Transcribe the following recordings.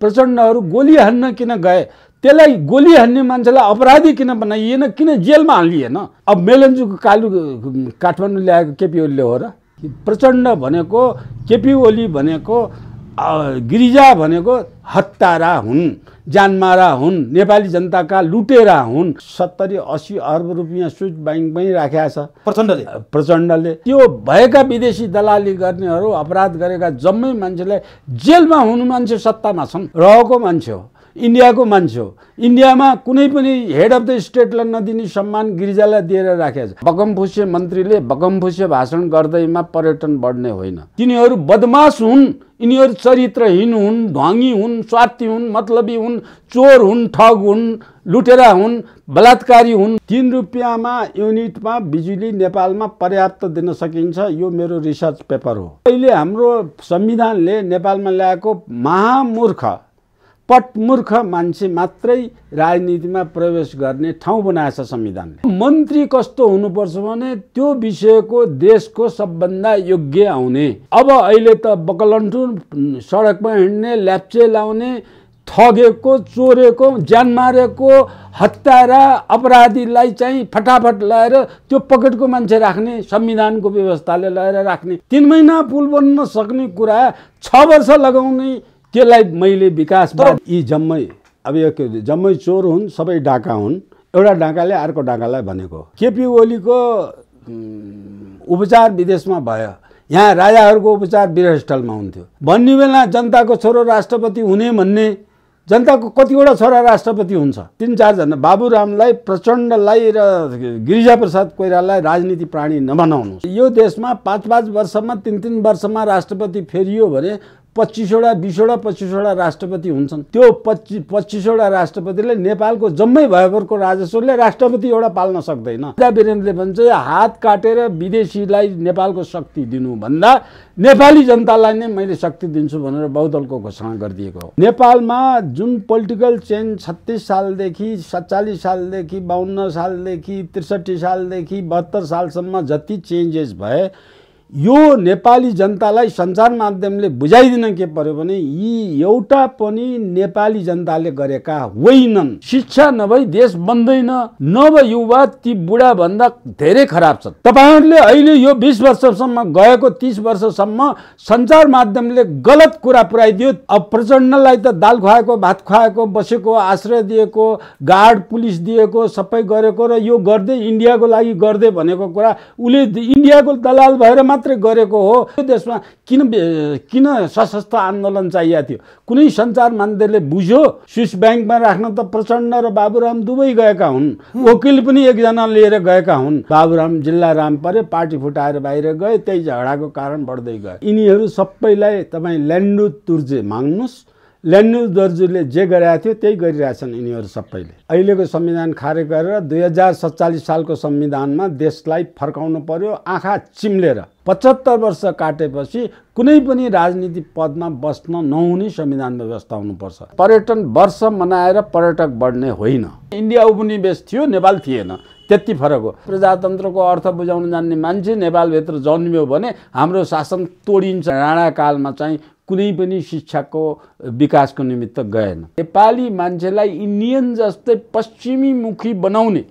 प्रचण्डहरू गोली हान्न किन गए, त्यसलाई गोली हान्ने मान्छेलाई अपराधी किन बनाइएन, किन जेलमा हालिएन? अब मेलन्जुको कालु काठमाडौँ ल्याएको केपी ओलीले हो र? प्रचण्ड भनेको, केपी ओली भनेको, गिरिजा भनेको हत्यारा हुन्, जानमारा हुन्, नेपाली जनताका लुटेरा हुन्। 70-80 अर्ब रुपियाँ स्विस ब्याङ्कमै राखेको छ प्रचण्डले। त्यो भएका विदेशी दलाली गर्नेहरू, अपराध गरेका जम्मै मान्छेलाई जेलमा हुनु मान्छे सत्तामा छन्, रहेको मान्छे हो, इन्डियाको मान्छे हो। इन्डियामा कुनै पनि हेड अफ द स्टेटलाई नदिने सम्मान गिरिजालाई दिएर राखेको छ। बगमफुसे मन्त्रीले बगमफुसे भाषण गर्दैमा पर्यटन बढ्ने होइन। तिनीहरू बदमास हुन्, यिनीहरू चरित्रहीन हुन्, ढङ्गी हुन्, स्वार्थी हुन्, मतलबी हुन्, चोर हुन्, ठग हुन्, लुटेरा हुन्, बलात्कारी हुन्। 3 रुपियाँमा युनिटमा बिजुली नेपालमा पर्याप्त दिन सकिन्छ। यो मेरो रिसर्च पेपर हो। अहिले हाम्रो संविधानले नेपालमा ल्याएको महामूर्ख पटमूर्ख मान्छे मात्रै राजनीतिमा प्रवेश गर्ने ठाउँ बनाएछ संविधानले। मन्त्री कस्तो हुनुपर्छ भने त्यो विषयको देशको सबभन्दा योग्य आउने। अब अहिले त बकलन्टु सडकमा हिँड्ने, ल्याप्चे लाउने, ठगेको, चोरेको, ज्यान मारेको, हत्यारा अपराधीलाई चाहिँ फटाफट लगाएर त्यो पकेटको मान्छे राख्ने, संविधानको व्यवस्थाले लगाएर राख्ने। 3 महिना पुल बन्न सक्ने कुरा 6 वर्ष लगाउने, त्यसलाई मैले विकास यी जम्मै अब यो जम्मै चोर हुन्, सबै डाका हुन्। एउटा डाकाले अर्को डाकालाई भनेको। केपी ओलीको उपचार विदेशमा भयो, यहाँ राजाहरूको उपचार वीरस्थलमा हुन्थ्यो भन्ने बेला जनताको छोरो राष्ट्रपति हुने भन्ने, जनताको कतिवटा छोरा राष्ट्रपति हुन्छ? 3-4 जना। बाबुरामलाई, प्रचण्डलाई र गिरिजाप्रसाद कोइरालालाई राजनीति प्राणी नबनाउनु। यो देशमा 5-5 वर्षमा, 3-3 वर्षमा राष्ट्रपति फेरियो भने 25वटा 20वटा राष्ट्रपति हुन्छन्। त्यो 25वटा राष्ट्रपतिले नेपालको जम्मै भयभरको राजस्वले राष्ट्रपति एउटा पाल्न सक्दैन। वीरेन्द्रले भन्छ हात काटेर विदेशीलाई नेपालको शक्ति दिनु भन्दा नेपाली जनतालाई नै मैले शक्ति दिन्छु भनेर बहुदलको घोषणा गरिदिएको हो। नेपालमा जुन पोलिटिकल चेन्ज 36 सालदेखि 47 सालदेखि 52 सालदेखि 63 सालदेखि 72 सालसम्म जति चेन्जेस भए, यो नेपाली जनतालाई सञ्चार माध्यमले बुझाइदिन के पर्यो भने यी एउटा पनि नेपाली जनताले गरेका होइनन्। शिक्षा नभई देश बन्दैन, नवयुवा ती बुढा भन्दा धेरै खराब छन्। तपाईहरुले अहिले यो 20 वर्षसम्म गएको 30 वर्षसम्म सञ्चार माध्यमले गलत कुरा पुर्याइदियो। अब प्रचण्डलाई त दाल खुवाएको, भात खुवाएको, बसेको, आश्रय दिएको, गार्ड पुलिस दिएको, सबै गरेको र यो गर्दै इन्डियाको लागि गर्दै भनेको कुरा उले इन्डियाको दलाल भएर गरेको हो। यो देशमा किन सशस्त्र आन्दोलन चाहिएको थियो? कुनै सञ्चार माध्यमले बुझ्यो? स्विस ब्याङ्कमा राख्न त प्रचण्ड र बाबुराम दुवै गएका हुन्, वकिल पनि एकजना लिएर गएका हुन्। बाबुराम जिल्ला राम परे, पार्टी फुटाएर बाहिर गए, त्यही झगडाको कारण बढ्दै गयो। यिनीहरू सबैलाई तपाईँ ल्यान्डु तुर्जे माग्नुस्, ल्यान्डु दर्जुले जे गरेका थियो त्यही गरिरहेछन् यिनीहरू सबैले। अहिलेको संविधान खारेज गरेर 2047 सालको संविधानमा देशलाई फर्काउनु पर्यो आँखा चिम्लेर। 75 वर्ष काटेपछि कुनै पनि राजनीति पदमा बस्न नहुने संविधान व्यवस्था हुनुपर्छ। पर्यटन वर्ष मनाएर पर्यटक बढ्ने होइन। इन्डिया उपनिवेश थियो, नेपाल थिएन, त्यति फरक हो। प्रजातन्त्रको अर्थ बुझाउन जान्ने मान्छे नेपालभित्र जन्मियो भने हाम्रो शासन तोडिन्छ। राणा कालमा चाहिँ कुनै पनि शिक्षाको विकासको निमित्त गएन। नेपाली मान्छेलाई इन्डियन जस्तै पश्चिमी मुखी बनाउने,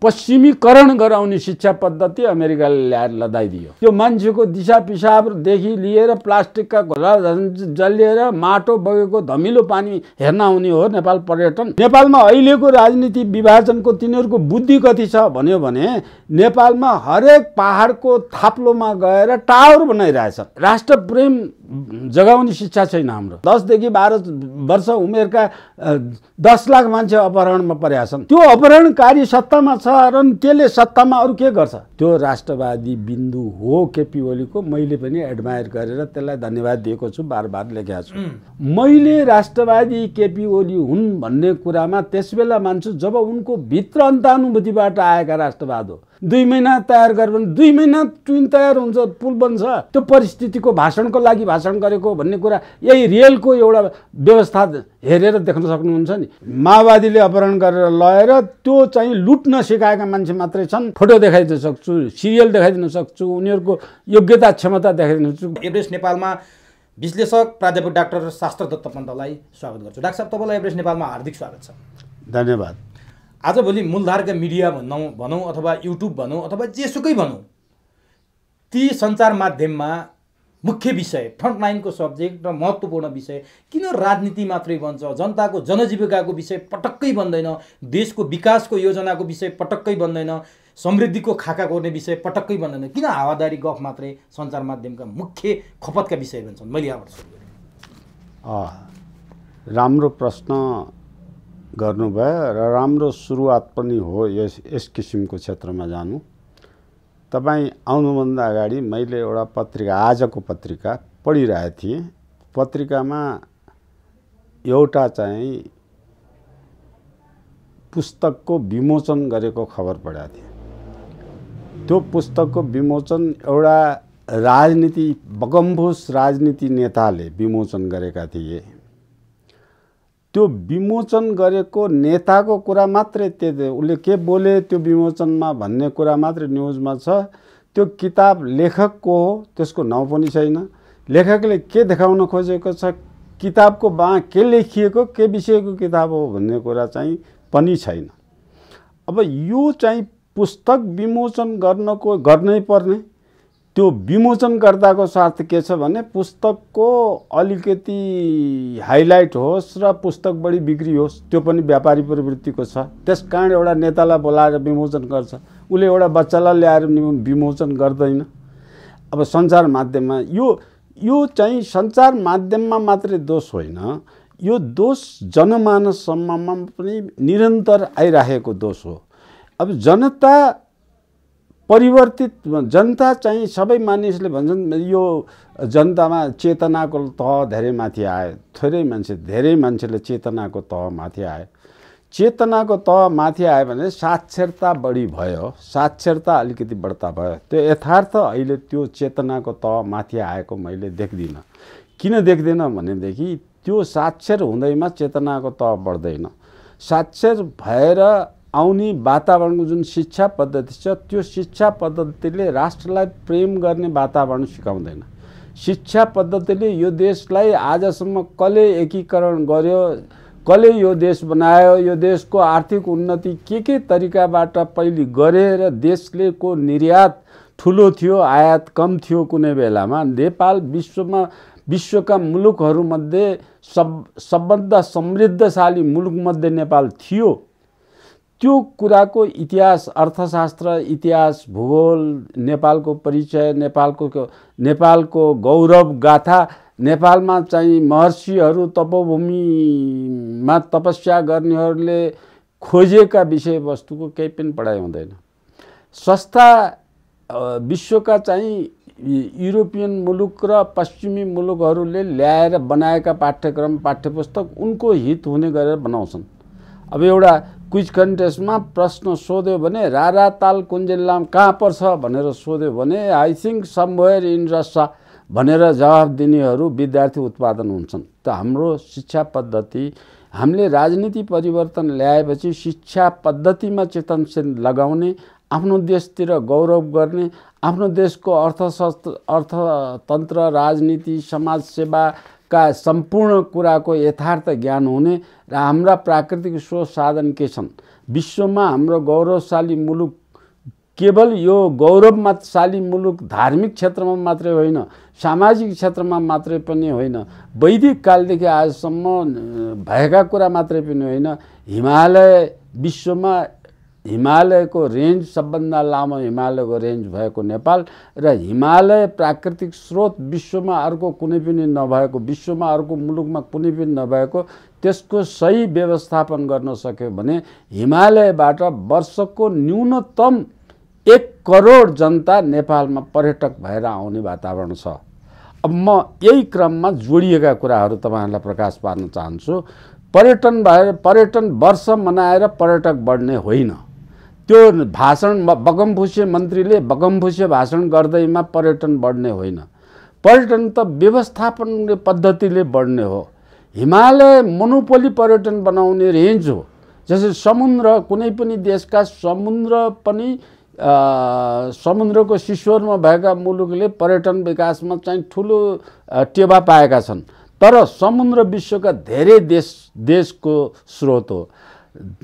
पश्चिमीकरण गराउने शिक्षा पद्धति अमेरिकाले ल्याएर लदाइदियो। त्यो मान्छेको दिशा पिसाबदेखि लिएर प्लास्टिकका घोला जलिएर माटो बगेको धमिलो पानी हेर्न आउने हो नेपाल पर्यटन। नेपालमा अहिलेको राजनीति विभाजनको तिनीहरूको बुद्धि कति छ भन्यो भने नेपालमा हरेक पहाडको थाप्लोमा गएर टावर बनाइरहेछ। राष्ट्र प्रेम जगाउने शिक्षा छैन हाम्रो। 10 देखि 12 वर्ष उमेरका 10 लाख मान्छे अपहरणमा परेका छन्। त्यो अपहरणकारी सत्तामा छ र त्यसले सत्तामा अरू के गर्छ? त्यो राष्ट्रवादी बिन्दु हो केपी ओलीको। मैले पनि एडमायर गरेर त्यसलाई धन्यवाद दिएको छु, बार लेखेको छु। मैले राष्ट्रवादी केपी ओली हुन् भन्ने कुरामा त्यसबेला मान्छु जब उनको भित्र अन्तानुभूतिबाट आएका राष्ट्रवाद हो। 2 महिना तयार गर्यो भने 2 महिना ट्विन तयार हुन्छ, पुल बन्छ। त्यो परिस्थितिको भाषणको लागि भाषण गरेको भन्ने कुरा यही रियलको एउटा व्यवस्था हेरेर देख्न सक्नुहुन्छ नि। माओवादीले अपहरण गरेर लगेर त्यो चाहिँ लुट्न सिकाएका मान्छे मात्रै छन्। फोटो देखाइदिन सक्छु, सिरियल देखाइदिन सक्छु, उनीहरूको योग्यता क्षमता देखाइदिन सक्छु। एभरेस्ट नेपालमा विश्लेषक प्राध्यापक डाक्टर शास्त्र दत्त पन्तलाई स्वागत गर्छु। डाक्टर साहब, तपाईँलाई एभरेस्ट नेपालमा हार्दिक स्वागत छ। धन्यवाद। आजभोलि मूलधारका मिडिया भनौँ अथवा युट्युब भनौँ अथवा जेसुकै भनौँ, ती सञ्चार माध्यममा मुख्य विषय, फ्रन्टलाइनको सब्जेक्ट र महत्त्वपूर्ण विषय किन राजनीति मात्रै बन्छ? जनताको जनजीविकाको विषय पटक्कै बन्दैन, देशको विकासको योजनाको विषय पटक्कै बन्दैन, समृद्धिको खाका गर्ने विषय पटक्कै बन्दैन। किन हावादारी गफ मात्रै सञ्चार माध्यमका मुख्य खपतका विषय बन्छन्? मैले यहाँबाट सुरु गरेँ। राम्रो प्रश्न गर्नुभयो र राम्रो सुरुवात पनि हो यस किसिमको क्षेत्रमा जानु। तपाईँ आउनुभन्दा अगाडि मैले एउटा पत्रिका, आजको पत्रिका पढिरहेको थिएँ। पत्रिकामा एउटा चाहिँ पुस्तकको विमोचन गरेको खबर पढेको थिएँ। त्यो पुस्तकको विमोचन एउटा राजनीति, बगम्भोस राजनीति नेताले विमोचन गरेका थिए। त्यो विमोचन गरेको नेताको कुरा मात्रै, उसले के बोले त्यो विमोचनमा भन्ने कुरा मात्रै न्युजमा छ। त्यो किताब लेखकको हो, त्यसको नाउँ पनि छैन। लेखकले के देखाउन खोजेको छ, किताबको के लेखिएको, के विषयको किताब हो भन्ने कुरा चाहिँ पनि छैन। अब यो चाहिँ पुस्तक विमोचन गर्नै पर्ने। त्यो विमोचनकर्ताको स्वार्थ के छ भने पुस्तकको अलिकति हाइलाइट होस् र पुस्तक बढी बिक्री होस्, त्यो पनि व्यापारी प्रवृत्तिको छ। त्यस कारण एउटा नेतालाई बोलाएर विमोचन गर्छ, उसले एउटा बच्चालाई ल्याएर विमोचन गर्दैन। अब सञ्चार माध्यममा यो चाहिँ सञ्चार माध्यममा मात्रै दोष होइन, यो दोष जनमानससम्ममा पनि निरन्तर आइरहेको दोष हो। अब जनता परिवर्तित, जनता चाहिँ सबै मानिसले भन्छन् यो जनतामा चेतनाको तह धेरै माथि आयो। धेरै मान्छेले चेतनाको तह माथि आयो। चेतनाको तह माथि आयो भने साक्षरता बढी भयो, साक्षरता अलिकति बढ्ता भयो। त्यो यथार्थ अहिले त्यो चेतनाको तह माथि आएको मैले देख्दिनँ। किन देख्दिनँ भनेदेखि त्यो साक्षर हुँदैमा चेतनाको तह बढ्दैन। साक्षर भएर आउने वातावरणको जुन शिक्षा पद्धति छ, त्यो शिक्षा पद्धतिले राष्ट्रलाई प्रेम गर्ने वातावरण सिकाउँदैन। शिक्षा पद्धतिले यो देशलाई आजसम्म कसले एकीकरण गर्यो, कसले यो देश बनायो, यो देशको आर्थिक उन्नति के तरिकाबाट पहिले गरे र देशले को निर्यात ठुलो थियो, आयात कम थियो। कुनै बेलामा नेपाल विश्वका मुलुकहरूमध्ये सबभन्दा समृद्धशाली मुलुकमध्ये नेपाल थियो। त्यो कुराको इतिहास, अर्थशास्त्र, इतिहास, भूगोल, नेपालको परिचय, नेपालको गौरव गाथा, नेपालमा चाहिँ महर्षिहरू तपोभूमिमा तपस्या गर्नेहरूले खोजेका विषयवस्तुको केही पनि पढाइ हुँदैन। सस्ता विश्वका चाहिँ युरोपियन मुलुक र पश्चिमी मुलुकहरूले ल्याएर बनाएका पाठ्यक्रम, पाठ्यपुस्तक उनको हित हुने गरेर बनाउँछन्। अब एउटा क्विज कन्टेस्टमा प्रश्न सोध्यो भने रारा ताल कुन जिल्लामा कहाँ पर्छ भनेर सोध्यो भने आई थिङ्क समवेयर इन रसा भनेर जवाफ दिनेहरू विद्यार्थी उत्पादन हुन्छन्। त हाम्रो शिक्षा पद्धति, हामीले राजनीति परिवर्तन ल्याएपछि शिक्षा पद्धतिमा चेतनशील लगाउने, आफ्नो देशतिर गौरव गर्ने, आफ्नो देशको अर्थतन्त्र, राजनीति, समाजसेवाका सम्पूर्ण कुराको यथार्थ ज्ञान हुने र हाम्रा प्राकृतिक स्रोत साधन के छन्, विश्वमा हाम्रो गौरवशाली मुलुक केवल यो गौरवशाली मुलुक धार्मिक क्षेत्रमा मात्रै होइन, सामाजिक क्षेत्रमा मात्रै पनि होइन, वैदिक कालदेखि आजसम्म भएका कुरा मात्रै पनि होइन। हिमालय, विश्वमा हिमालयको रेन्ज, सबभन्दा लामो हिमालयको रेन्ज भएको नेपाल र हिमालय प्राकृतिक स्रोत विश्वमा अर्को कुनै पनि नभएको, विश्वमा अर्को मुलुकमा कुनै पनि नभएको, त्यसको सही व्यवस्थापन गर्न सक्यो भने हिमालयबाट वर्षको न्यूनतम 1 करोड जनता नेपालमा पर्यटक भएर आउने वातावरण छ। अब म यही क्रममा जोडिएका कुराहरू तपाईहरुलाई प्रकाश पार्न चाहन्छु। पर्यटन वर्ष मनाएर पर्यटक बढ्ने होइन। त्यो भाषण बगमभूषे मन्त्रीले बगमभूषे भाषण गर्दैमा पर्यटन बढ्ने होइन। पर्यटन त व्यवस्थापन पद्धतिले बढ्ने हो। हिमालय मोनोपोली पर्यटन बनाउने रेन्ज हो। जस्तै समुद्र, कुनै पनि देशका समुद्र पनि समुद्रको सिस्वरमा भएका मुलुकले पर्यटन विकासमा चाहिँ ठुलो टेवा पाएका छन्। तर समुद्र विश्वका धेरै देशको स्रोत हो।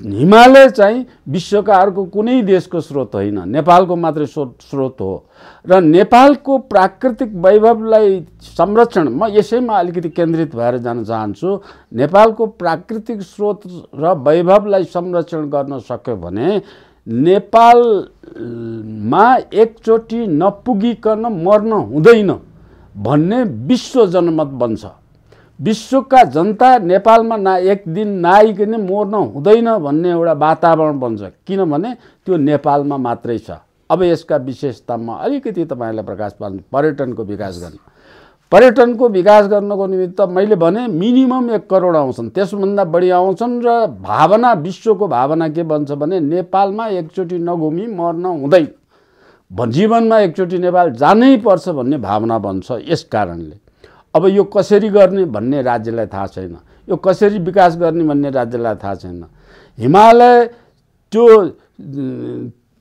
हिमालय चाहिँ विश्वका अर्को कुनै देशको स्रोत होइन, नेपालको मात्रै स्रोत हो। र नेपालको प्राकृतिक वैभवलाई संरक्षण, म यसैमा अलिकति केन्द्रित भएर जान चाहन्छु। नेपालको प्राकृतिक स्रोत र वैभवलाई संरक्षण गर्न सक्यो भने नेपालमा एकचोटि नपुगिकन मर्न हुँदैन भन्ने विश्व जनमत बन्छ। विश्वका जनता नेपालमा एक दिन नआइकन मर्न हुँदैन भन्ने एउटा वातावरण बन्छ, किनभने त्यो नेपालमा मात्रै छ। अब यसका विशेषतामा अलिकति तपाईँलाई प्रकाश पार्नु, पर्यटनको विकास गर्न। पर्यटनको विकास गर्नको निमित्त मैले भने मिनिमम 1 करोड आउँछन्, त्यसभन्दा बढी आउँछन्। र भावना, विश्वको भावना के बन्छ भने नेपालमा एकचोटि नघुमी मर्न हुँदैन, जीवनमा एकचोटि नेपाल जानै पर्छ भन्ने भावना बन्छ। यस कारणले अब यो कसरी गर्ने भन्ने राज्यलाई थाहा छैन, यो कसरी विकास गर्ने भन्ने राज्यलाई थाहा छैन। हिमालय त्यो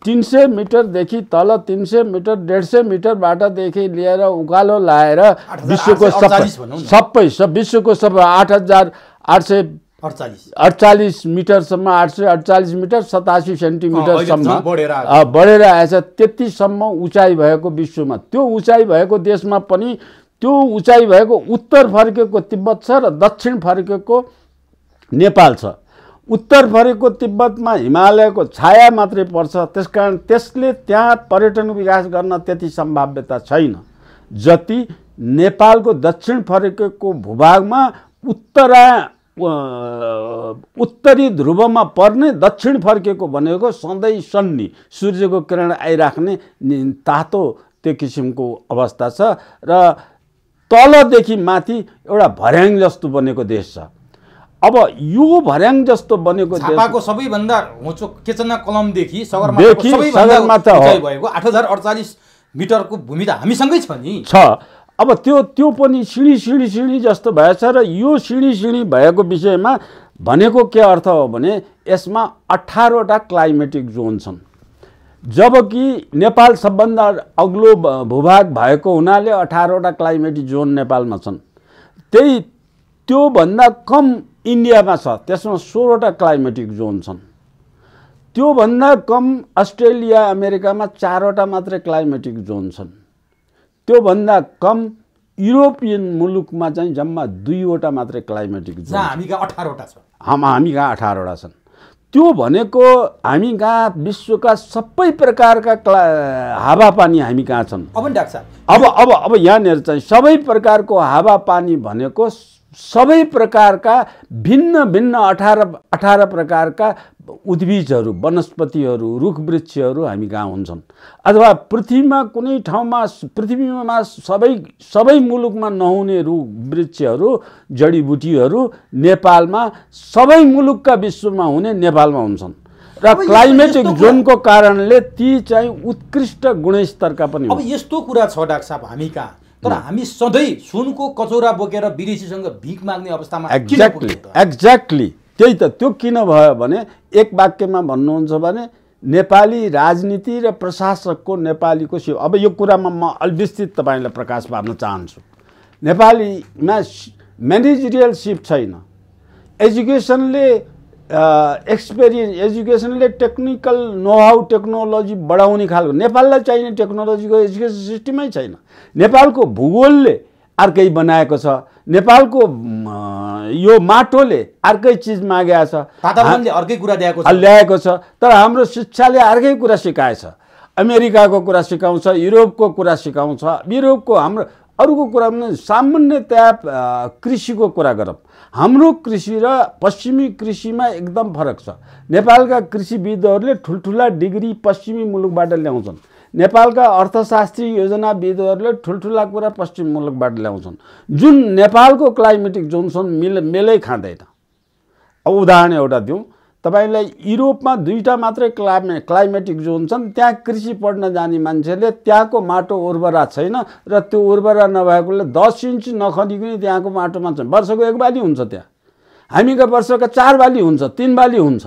300 मिटरदेखि तल 300 मिटर 150 मिटरबाटदेखि लिएर उकालो लाएर विश्वको सबै विश्वको सबै 8848 मिटरसम्म, 848 मिटर 87 सेन्टिमिटरसम्म बढेर आएछ। त्यतिसम्म उचाइ भएको विश्वमा, त्यो उचाइ भएको देशमा पनि त्यो उचाइ भएको उत्तर फर्केको तिब्बत छ र दक्षिण फर्केको नेपाल छ। उत्तर फरेको तिब्बतमा हिमालयको छाया मात्रै पर्छ, त्यसकारण त्यसले त्यहाँ पर्यटन विकास गर्न त्यति सम्भाव्यता छैन जति नेपालको दक्षिण फरेको भूभागमा उत्तरी ध्रुवमा पर्ने दक्षिण फर्केको भनेको सधैँ सन्नी सूर्यको किरण आइराख्ने तातो त्यो किसिमको अवस्था छ र तलदेखि माथि एउटा भर्याङ जस्तो बनेको देश छ। अब यो भर्याङ जस्तो बनेको छापाको सबैभन्दा होचो केचना कलमदेखि सगरमाथा उचाइ भएको 8048 मिटरको भूमि त हामीसँगै छ नि छ। अब त्यो पनि सिँढी जस्तो भएछ र यो सिँढी भएको विषयमा भनेको के अर्थ हो भने यसमा 18वटा क्लाइमेटिक जोन छन्, जबकि नेपाल सबभन्दा अग्लो भूभाग भएको हुनाले 18वटा क्लाइमेटिक जोन नेपालमा छन्। त्योभन्दा कम इन्डियामा छ, त्यसमा 16वटा क्लाइमेटिक जोन छन्। त्योभन्दा कम अस्ट्रेलिया अमेरिकामा 4वटा मात्रै क्लाइमेटिक जोन छन्। त्योभन्दा कम युरोपियन मुलुकमा चाहिँ जम्मा 2वटा मात्रै क्लाइमेटिक जोन, हामी कहाँ 18वटा छ। हामी कहाँ 18वटा छन्। त्यो भनेको हामी कहाँ विश्वका सबै प्रकारका हावापानी हामी कहाँ छन्। अब डाक्टर साहब अब यहाँनिर चाहिँ सबै प्रकारको हावापानी भनेको सबै प्रकारका भिन्न 18 प्रकारका उद्भिजहरू, वनस्पतिहरू, रुख वृक्षहरू हामी कहाँ हुन्छन्। अथवा पृथ्वीमा कुनै ठाउँमा, पृथ्वीमा सबै मुलुकमा नहुने रुख वृक्षहरू, जडीबुटीहरू नेपालमा सबै मुलुकका विश्वमा हुने नेपालमा हुन्छन् र क्लाइमेटिक जोनको कारणले ती चाहिँ उत्कृष्ट गुणस्तरका पनि। अब यस्तो कुरा छ डाक्टर साहब हामी कहाँ, तर हामी सधैँ सुनको कचौरा बोकेर विदेशीसँग भिख माग्ने अवस्थामा। एक्ज्याक्टली त्यही त। त्यो किन भयो भने एक वाक्यमा भन्नुहुन्छ भने नेपाली राजनीति र प्रशासकको नेपालीको सिप। अब यो कुरामा म अलि विस्तृत तपाईँलाई प्रकाश पार्न चाहन्छु। नेपालीमा म्यानेजरियल सिप छैन। एजुकेसनले एक्सपिरियन्स, एजुकेसनले टेक्निकल नोहाउ, टेक्नोलोजी बढाउने खालको नेपाललाई चाहिने टेक्नोलोजीको एजुकेसन सिस्टमै छैन। नेपालको भूगोलले अर्कै बनाएको छ, नेपालको यो माटोले अर्कै चिज मागेको छ, वातावरणले अर्कै कुरा ल्याएको छ, तर हाम्रो शिक्षाले अर्कै कुरा सिकाएछ। अमेरिकाको कुरा सिकाउँछ, युरोपको कुरा सिकाउँछ। युरोपको हाम्रो अरूको कुरा पनि सामान्यतया कृषिको कुरा गरौँ। हाम्रो कृषि र पश्चिमी कृषिमा एकदम फरक छ। नेपालका कृषिविदहरूले ठुल्ठुला डिग्री पश्चिमी मुलुकबाट ल्याउँछन्। नेपालका अर्थशास्त्री योजनाविदहरूले ठुल्ठुला कुरा पश्चिम मुलुकबाट ल्याउँछन्, जुन नेपालको क्लाइमेटिक जोन छन् मेलै खाँदैन। अब उदाहरण एउटा दिउँ तपाईलाई, युरोपमा 2टा मात्रै क्लाइमेटिक जोन छन्। त्यहाँ कृषि पढ्न जाने मान्छेले त्यहाँको माटो उर्वरा छैन र त्यो उर्वरा नभएकोले 10 इन्च नखनिकन त्यहाँको माटोमा छ। वर्षको 1 बाली हुन्छ त्यहाँ, हामीका वर्षका 4 बाली हुन्छ, 3 बाली हुन्छ।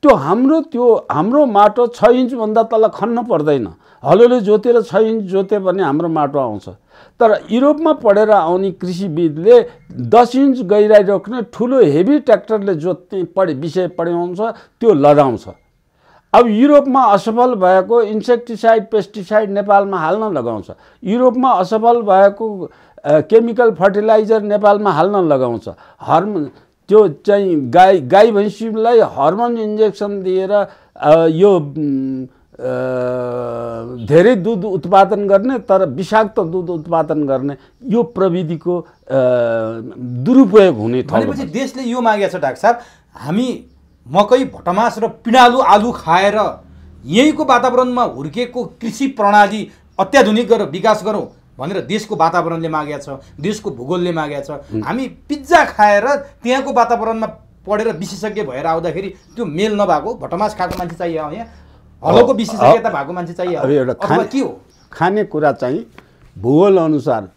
हाम्रो माटो 6 इन्चभन्दा तल खन्न पर्दैन। हलोले जोतेर 6 इन्च जोते भने हाम्रो माटो आउँछ। तर युरोपमा पढेर आउने कृषिविदले 10 इन्च गहिराई रोक्ने ठुलो हेभी ट्र्याक्टरले जोत्ने विषय पढाउँछ, त्यो लदाउँछ। अब युरोपमा असफल भएको इन्सेक्टिसाइड पेस्टिसाइड नेपालमा हाल्न लगाउँछ। युरोपमा असफल भएको केमिकल फर्टिलाइजर नेपालमा हाल्न लगाउँछ। त्यो चाहिँ गाई भैँसीलाई हर्मोन इन्जेक्सन दिएर यो धेरै दुध उत्पादन गर्ने तर विषाक्त दुध उत्पादन गर्ने यो प्रविधिको दुरुपयोग हुने ठाउँ। भनेपछि देशले यो मागेको छ डाक्टर साहब, हामी मकै भटमास र पिँडालु आलु खाएर यहीँको वातावरणमा हुर्केको कृषि प्रणाली अत्याधुनिक गरेर विकास गरौँ भनेर देशको वातावरणले मागेको छ, देशको भूगोलले मागेको छ। हामी पिज्जा खाएर त्यहाँको वातावरणमा पढेर विशेषज्ञ भएर आउँदाखेरि त्यो मेल नभएको भटमास खाएको मान्छे चाहियो, यहाँ हलोको विशेषज्ञता भएको मान्छे चाहियो अथवा के हो? खाने कुरा चाहिँ भूगोल अनुसार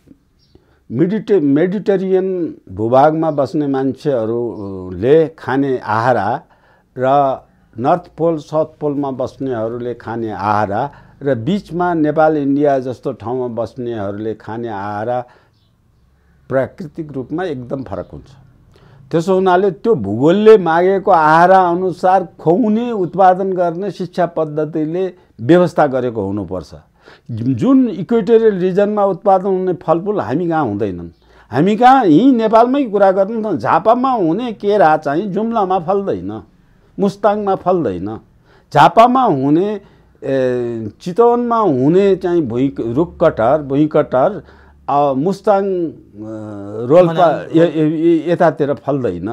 मेडिटेरियन भूभागमा बस्ने मान्छेहरूले खाने आहारा र नर्थ पोल साउथ पोलमा बस्नेहरूले खाने आहारा र बीचमा नेपाल इन्डिया जस्तो ठाउँमा बस्नेहरूले खाने आहारा प्राकृतिक रूपमा एकदम फरक हुन्छ। त्यसो हुनाले त्यो भूगोलले मागेको आहारा अनुसार खुवाउने उत्पादन गर्ने शिक्षा पद्धतिले व्यवस्था गरेको हुनुपर्छ। जुन इक्वेटोरियल रिजनमा उत्पादन हुने फलफुल हामी कहाँ हुँदैनन्। हामी कहाँ यहीँ नेपालमै कुरा गर्नु त झापामा हुने केरा चाहिँ जुम्लामा फल्दैन, मुस्ताङमा फल्दैन। झापामा हुने चितवनमा हुने चाहिँ भुइँकटर मुस्ताङ रोल्पा यतातिर फल्दैन।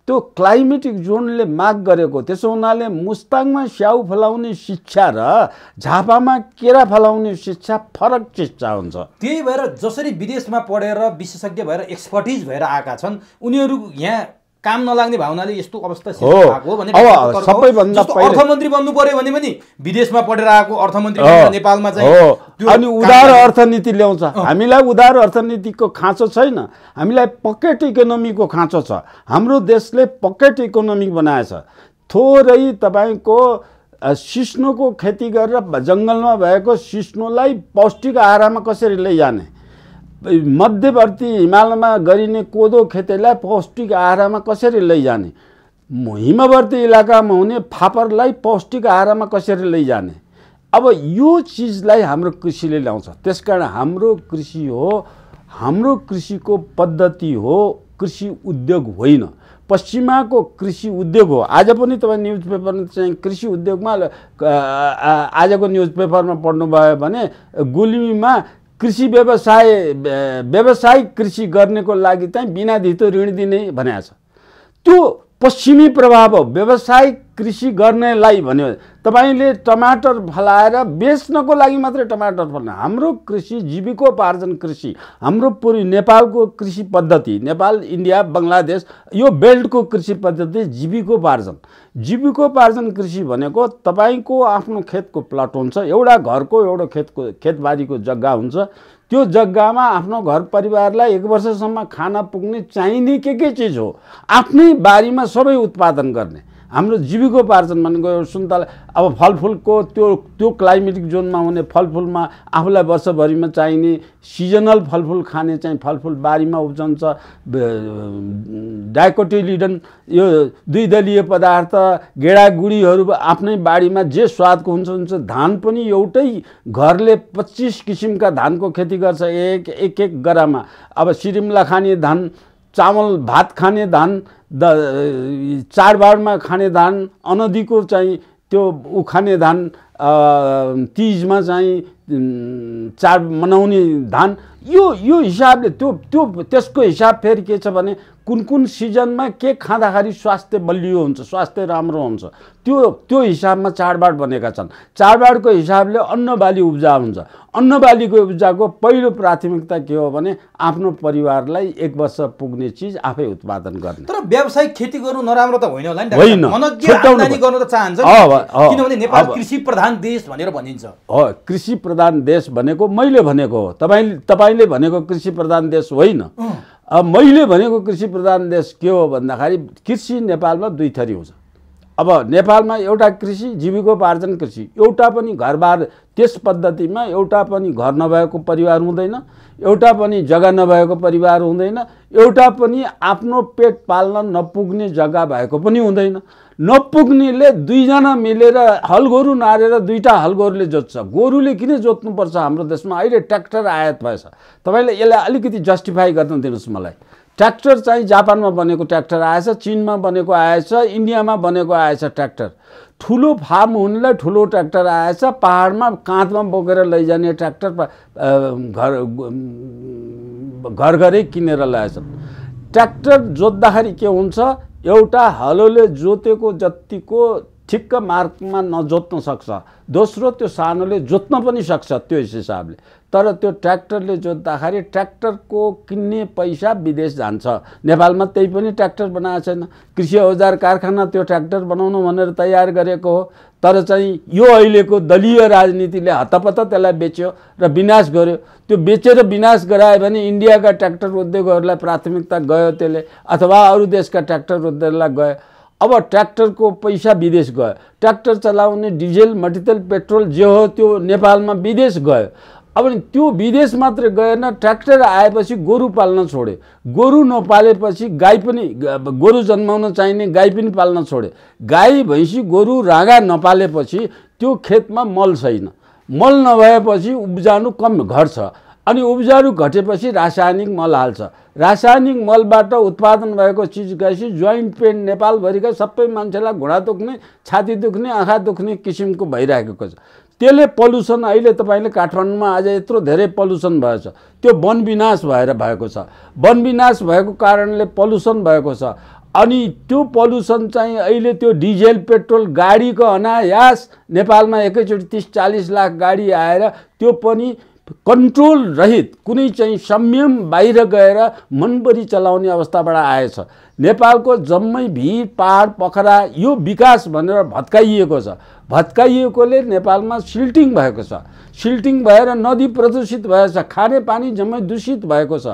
त्यो क्लाइमेटिक जोनले माग गरेको। त्यसो हुनाले मुस्ताङमा स्याउ फलाउने शिक्षा र झापामा केरा फलाउने शिक्षा फरक शिक्षा हुन्छ। त्यही भएर जसरी विदेशमा पढेर विशेषज्ञ भएर एक्सपर्टिज भएर आएका छन् उनीहरू यहाँ काम नलाग्ने भावनाले यस्तो अवस्था भएको हो भने सबैभन्दा पहिले अर्थमन्त्री बन्नु पर्यो भने पनि विदेशमा पढेर आएको अर्थमन्त्री नेपालमा चाहिँ अनि उदार अर्थनीति ल्याउँछ। हामीलाई उदार अर्थनीतिको खाँचो छैन, हामीलाई पकेट इकोनोमीको खाँचो छ। हाम्रो देशले पकेट इकोनोमी बनाएछ। थोरै तपाईको सिस्नोको खेती गरेर जङ्गलमा भएको सिस्नोलाई पौष्टिक आहारामा कसरी लैजाने, मध्यवर्ती हिमालयमा गरिने कोदो खेतीलाई पौष्टिक आहारामा कसरी लैजाने, हिमवर्ती इलाकामा हुने फापरलाई पौष्टिक आहारामा कसरी लैजाने। अब यो चिजलाई हाम्रो कृषिले ल्याउँछ। त्यसकारण हाम्रो कृषि हो, हाम्रो कृषिको पद्धति हो, कृषि उद्योग होइन। पश्चिमाको कृषि उद्योग हो। आज पनि तपाईँ न्युज पेपरमा चाहिँ कृषि उद्योगमा आजको न्युज पेपरमा पढ्नुभयो भने गुल्मीमा कृषि व्यावसायिक कृषि गर्नेको लागि चाहिँ बिना धितो ऋण दिने भनेको छ। त्यो पश्चिमी प्रभाव हो। व्यावसायिक कृषि गर्नेलाई भन्यो तपाईले टमाटर फलाएर बेच्नको लागि मात्रै टमाटर फल्ने। हाम्रो कृषि जीविकोपार्जन कृषि, हाम्रो पूर्वी नेपालको कृषि पद्धति, नेपाल इन्डिया बङ्गलादेश यो बेल्टको कृषि पद्धति जीविकोपार्जन कृषि भनेको तपाईको आफ्नो खेतको प्लट हुन्छ, एउटा घरको एउटा खेतबारीको जग्गा हुन्छ। त्यो जग्गामा आफ्नो घर परिवारलाई 1 वर्षसम्म खाना पुग्ने चाहिने के चिज हो, आफ्नै बारीमा सबै उत्पादन गर्ने। हाम्रो जीविकोपार्जन भनेको सुन्तला अब फलफुलको त्यो क्लाइमेटिक जोनमा हुने फलफुलमा आफूलाई वर्षभरिमा चाहिने सिजनल फलफुल खाने चाहिँ फलफुल बारीमा उब्जन्छ। डाइकोटिलिडन यो द्विदलीय पदार्थ गेडागुडीहरू आफ्नै बारीमा जे स्वादको हुन्छ। धान पनि एउटै घरले 25 किसिमका धानको खेती गर्छ एक गरामा। अब सिरिमला खाने धान, चामल भात खाने धान, चाडबाडमा खाने धान, अनदीको चाहिँ त्यो उखाने धान, तीजमा चाहिँ चाड मनाउने धान, यो हिसाबले त्यसको हिसाब फेरि के छ भने कुन सिजनमा के खाँदाखेरि स्वास्थ्य बलियो हुन्छ, स्वास्थ्य राम्रो हुन्छ, त्यो हिसाबमा चाडबाड बनेका छन्। चाडबाडको हिसाबले अन्नबाली उब्जा हुन्छ। अन्नबालीको उब्जाको पहिलो प्राथमिकता के हो भने आफ्नो परिवारलाई 1 वर्ष पुग्ने चिज आफै उत्पादन गर्ने। तर व्यावसायिक खेती गर्नु नराम्रो त होइन होला नि, मनज्ञ आम्दानी गर्न त चाहन्छ किनभने नेपाल कृषि प्रधान देश भनेर भनिन्छ। हो, कृषि प्रधान देश भनेको मैले भनेको हो, तपाईले भनेको कृषि प्रधान देश होइन। अब मैले भनेको कृषि प्रधान देश के हो भन्दाखेरि कृषि नेपालमा 2 थरी हुन्छ। अब नेपालमा एउटा कृषि जीविकोपार्जन कृषि, एउटा पनि घरबार त्यस पद्धतिमा एउटा पनि घर नभएको परिवार हुँदैन, एउटा पनि जग्गा नभएको परिवार हुँदैन, एउटा पनि आफ्नो पेट पाल्न नपुग्ने जग्गा भएको पनि हुँदैन। नपुग्नेले दुईजना मिलेर हलगोरु नारेर दुईटा हलगोरुले जोत्छ। गोरुले किन जोत्नुपर्छ हाम्रो देशमा? अहिले ट्र्याक्टर आयात भएछ। तपाईँले यसलाई अलिकति जस्टिफाई गर्न दिनुहोस् मलाई। ट्र्याक्टर चाहिँ जापानमा बनेको ट्र्याक्टर आएछ, चीनमा बनेको आएछ, इन्डियामा बनेको आएछ ट्र्याक्टर। ठुलो फार्म हुनेलाई ठुलो ट्र्याक्टर आएछ, पहाडमा काँधमा बोकेर लैजाने ट्र्याक्टर घरै किनेर ल्याएछन्। ट्र्याक्टर जोत्दाखेरि के हुन्छ, एउटा हलोले जोतेको जतिको ठिक्क मार्गमा नजोत्न सक्छ, दोस्रो त्यो सानोले जोत्न पनि सक्छ त्यो हिसाबले। तर त्यो ट्र्याक्टरले जोत्दाखेरि ट्र्याक्टरको किन्ने पैसा विदेश जान्छ। नेपालमा त्यही पनि ट्र्याक्टर बनाएको छैन। कृषि औजार कारखाना त्यो ट्र्याक्टर बनाउनु भनेर तयार गरेको हो, तर चाहिँ यो अहिलेको दलीय राजनीतिले हतपत त्यसलाई बेच्यो र विनाश गर्यो। त्यो बेचेर विनाश गरायो भने इन्डियाका ट्र्याक्टर उद्योगहरूलाई प्राथमिकता गयो त्यसले, अथवा अरू देशका ट्र्याक्टर उद्योगलाई गयो। अब ट्र्याक्टरको पैसा विदेश गयो। ट्र्याक्टर चलाउने डिजेल, मट्टितेल, पेट्रोल जे हो त्यो नेपालमा विदेश गयो। अब त्यो विदेश मात्र गएन, ट्र्याक्टर आएपछि गोरु पाल्न छोडे। गोरु नपालेपछि गाई पनि, गोरु जन्माउन चाहिने गाई पनि पाल्न छोडे। गाई भैँसी गोरु राँगा नपालेपछि त्यो खेतमा मल छैन। मल नभएपछि उब्जानु कम घट्छ, अनि उब्जानु घटेपछि रासायनिक मल हाल्छ। रासायनिक मलबाट उत्पादन भएको चिज गएपछि जोइन्ट पेन नेपालभरिका सबै मान्छेलाई घुँडा दुख्ने, छाती दुख्ने, आँखा दुख्ने किसिमको भइरहेको छ। त्यसले पल्युसन, अहिले तपाईँले काठमाडौँमा आज यत्रो धेरै पल्युसन भएछ, त्यो वन विनाश भएर भएको छ। वन विनाश भएको कारणले पल्युसन भएको छ। अनि त्यो पल्युसन चाहिँ अहिले त्यो डिजेल पेट्रोल गाडीको अनायास नेपालमा एकैचोटि 30-40 लाख गाडी आएर त्यो पनि कन्ट्रोल रहित, कुनै चाहिँ संयम बाहिर गएर मनपरी चलाउने अवस्थाबाट आएछ। नेपालको जम्मै भिड, पहाड, पोखरा यो विकास भनेर भत्काइएको छ। भत्काइएकोले नेपालमा सिल्टिङ भएको छ। सिल्टिङ भएर नदी प्रदूषित भएछ, खाने पानी जम्मै दूषित भएको छ।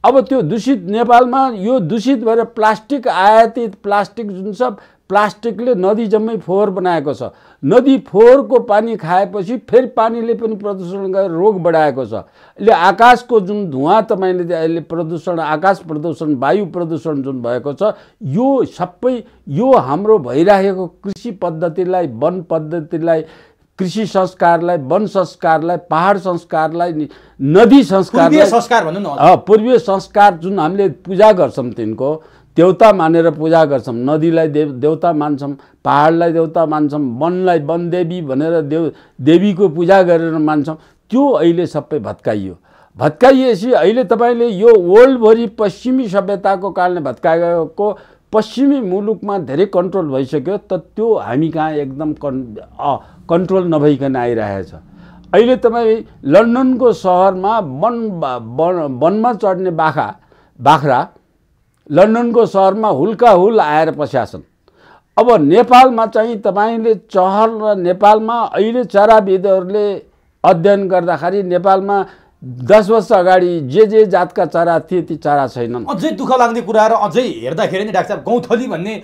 अब त्यो दूषित नेपालमा यो दूषित भएर प्लास्टिक आयातित प्लास्टिक जुन छ, प्लास्टिकले नदी जम्मै फोहोर बनाएको छ। नदी फोहोरको पानी खाएपछि फेरि पानीले पनि प्रदूषण गरेर रोग बढाएको छ। अहिले आकाशको जुन धुवाँ तपाईँले अहिले प्रदूषण, आकाश प्रदूषण, वायु प्रदूषण जुन भएको छ, यो सबै यो हाम्रो भइरहेको कृषि पद्धतिलाई, वन पद्धतिलाई, कृषि संस्कारलाई, वन संस्कारलाई, पहाड संस्कारलाई, नदी संस्कारलाई, संस्कार भनौँ न, पूर्वीय संस्कार जुन हामीले पूजा गर्छौँ, तिनको देवता मानेर पूजा गर्छौँ। नदीलाई देवता मान्छौँ, पहाडलाई देवता मान्छौँ, वनलाई वनदेवी भनेर देवीको पूजा गरेर मान्छौँ। त्यो अहिले सबै भत्काइयो। भत्काइएपछि अहिले तपाईँले यो वर्ल्डभरि पश्चिमी सभ्यताको कारणले भत्काएको, पश्चिमी मुलुकमा धेरै कन्ट्रोल भइसक्यो, त त्यो हामी कहाँ एकदम कन्ट्रोल नभइकन आइरहेछ। अहिले तपाईँ लन्डनको सहरमा वनमा चढ्ने बाख्रा लन्डनको सहरमा हुल्का हुल आएर पस्याछन्। अब नेपालमा चाहिँ तपाईँले चहर र नेपालमा अहिले चराविदहरूले अध्ययन गर्दाखेरि नेपालमा 10 वर्ष अगाडि जे जातका चरा थिए ती चरा छैनन्। अझै दुःख लाग्ने कुरा र अझै हेर्दाखेरि नि डाक्टर साहब गौँथली भन्ने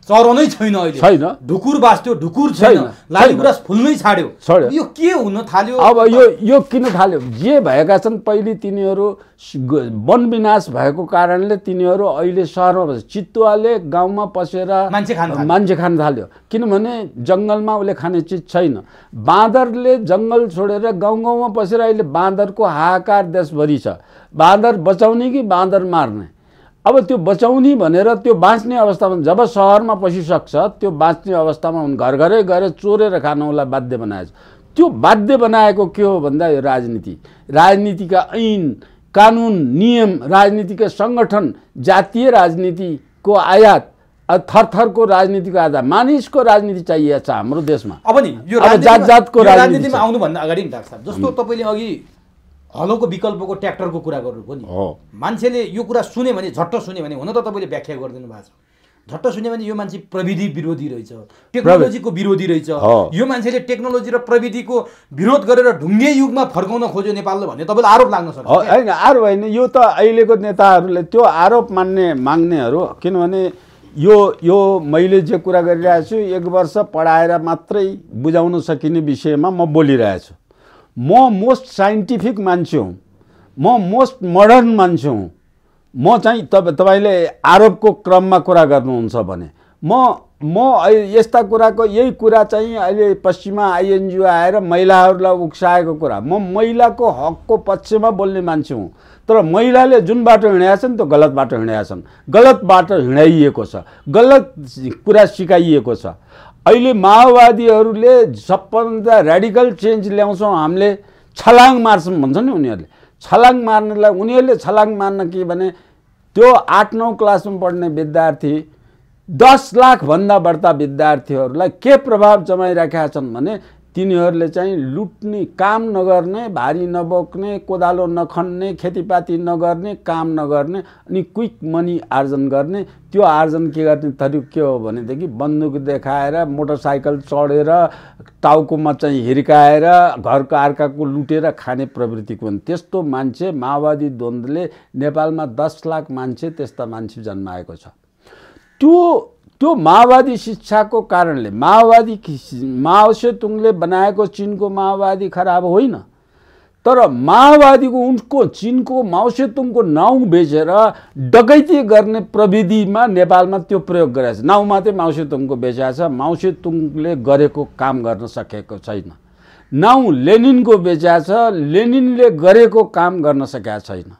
चरो नै छैन अहिले। छैन, ढुकुर बाँच्थ्यो, ढुकुर छैन, लालीगुराँस फुल्नै छाड्यो। यो के हुन थाल्यो? अब यो किन थाल्यो? जे भएका छन् पहिले तिनीहरू वन विनाश भएको कारणले तिनीहरू अहिले सहरमा बस्छ। चितुवाले गाउँमा पसेर मान्छे खान थाल्यो, किनभने जङ्गलमा उसले खाने चिज छैन। बाँदरले जङ्गल छोडेर गाउँमा पसेर अहिले बाँदरको हाहाकार देशभरि छ। बाँदर बचाउने कि बाँदर मार्ने? अब त्यो बचाउने भनेर त्यो बाँच्ने अवस्थामा जब सहरमा पसिसक्छ, त्यो बाँच्ने अवस्थामा घर घरै गएर चोरेर खानलाई बाध्य बनाएछ। त्यो बाध्य बनाएको के हो भन्दा यो राजनीति, राजनीतिका ऐन कानुन नियम, राजनीतिका सङ्गठन, जातीय राजनीतिको आयात, थरथरको राजनीतिको आधार, मानिसको राजनीति चाहिएको छ हाम्रो देशमा। अब नि यो जातको राजनीतिमा आउनुभन्दा अगाडि नि डाक्टर साहब, जस्तो तपाईँले अघि हलोको विकल्पको ट्र्याक्टरको कुरा गर्नुभयो नि, मान्छेले यो कुरा सुन्यो भने, झट्ट सुन्यो भने, हुन त तपाईँले व्याख्या गरिदिनु भएको छ, झट्ट सुन्यो भने यो मान्छे प्रविधि विरोधी रहेछ, टेक्नोलोजीको विरोधी रहेछ, यो मान्छेले टेक्नोलोजी र प्रविधिको विरोध गरेर ढुङ्गे युगमा फर्काउन खोज्यो नेपालले भन्ने तपाईँलाई आरोप लाग्न सक्छ। होइन, आरोप होइन, यो त अहिलेको नेताहरूले त्यो आरोप माग्नेहरू, किनभने यो मैले जे कुरा गरिरहेको छु 1 वर्ष पढाएर मात्रै बुझाउन सकिने विषयमा म बोलिरहेको छु। म मोस्ट साइन्टिफिक मान्छे हुँ, म मोस्ट मोडर्न मान्छे हुँ। म चाहिँ तपाईले आरोपको क्रममा कुरा गर्नुहुन्छ भने म यस्ता कुराको यही कुरा चाहिँ अहिले पश्चिमा आइएनजिओ आएर महिलाहरूलाई उक्साएको कुरा। म महिलाको हकको पक्षमा बोल्ने मान्छे हुँ, तर महिलाले जुन बाटो हिँडेका छन् त्यो गलत बाटो हिँडेका छन्, गलत बाटो हिँडाइएको छ, गलत कुरा सिकाइएको छ। अहिले माओवादीहरूले सबभन्दा रेडिकल चेन्ज ल्याउँछौँ हामीले, छलाङ मार्छौँ भन्छ नि उनीहरूले। छलाङ मार्नलाई उनीहरूले छलाङ मार्न के भने त्यो 8-9 क्लासमा पढ्ने विद्यार्थी 10 लाख भन्दा बढ्ता विद्यार्थीहरूलाई के प्रभाव जमाइराखेका छन् भने तिनीहरूले चाहिँ लुट्ने, काम नगर्ने, भारी नबोक्ने, कोदालो नखन्ने, खेतीपाती नगर्ने, काम नगर्ने अनि क्विक मनी आर्जन गर्ने। त्यो आर्जन के गर्ने तरिका के हो भनेदेखि बन्दुक देखाएर, मोटरसाइकल चढेर, टाउकोमा चाहिँ हिर्काएर, घरको अर्काको लुटेर खाने प्रवृत्तिको हुन्। त्यस्तो मान्छे माओवादी द्वन्द्वले नेपालमा 10 लाख मान्छे त्यस्ता मान्छे जन्माएको छ। त्यो माओवादी शिक्षाको कारणले माओ सेतुङले बनाएको चिनको माओवादी खराब होइन, तर माओवादीको उनको चिनको माओ सेतुङको नाउँ बेचेर डकैती गर्ने प्रविधिमा नेपालमा त्यो प्रयोग गरेको छ। नाउँ मात्रै माओ सेतुङको बेचेको छ, माओ सेतुङले गरेको काम गर्न सकेको छैन। नाउँ लेनिनको बेचेको छ, लेनिनले गरेको काम गर्न सकेको छैन।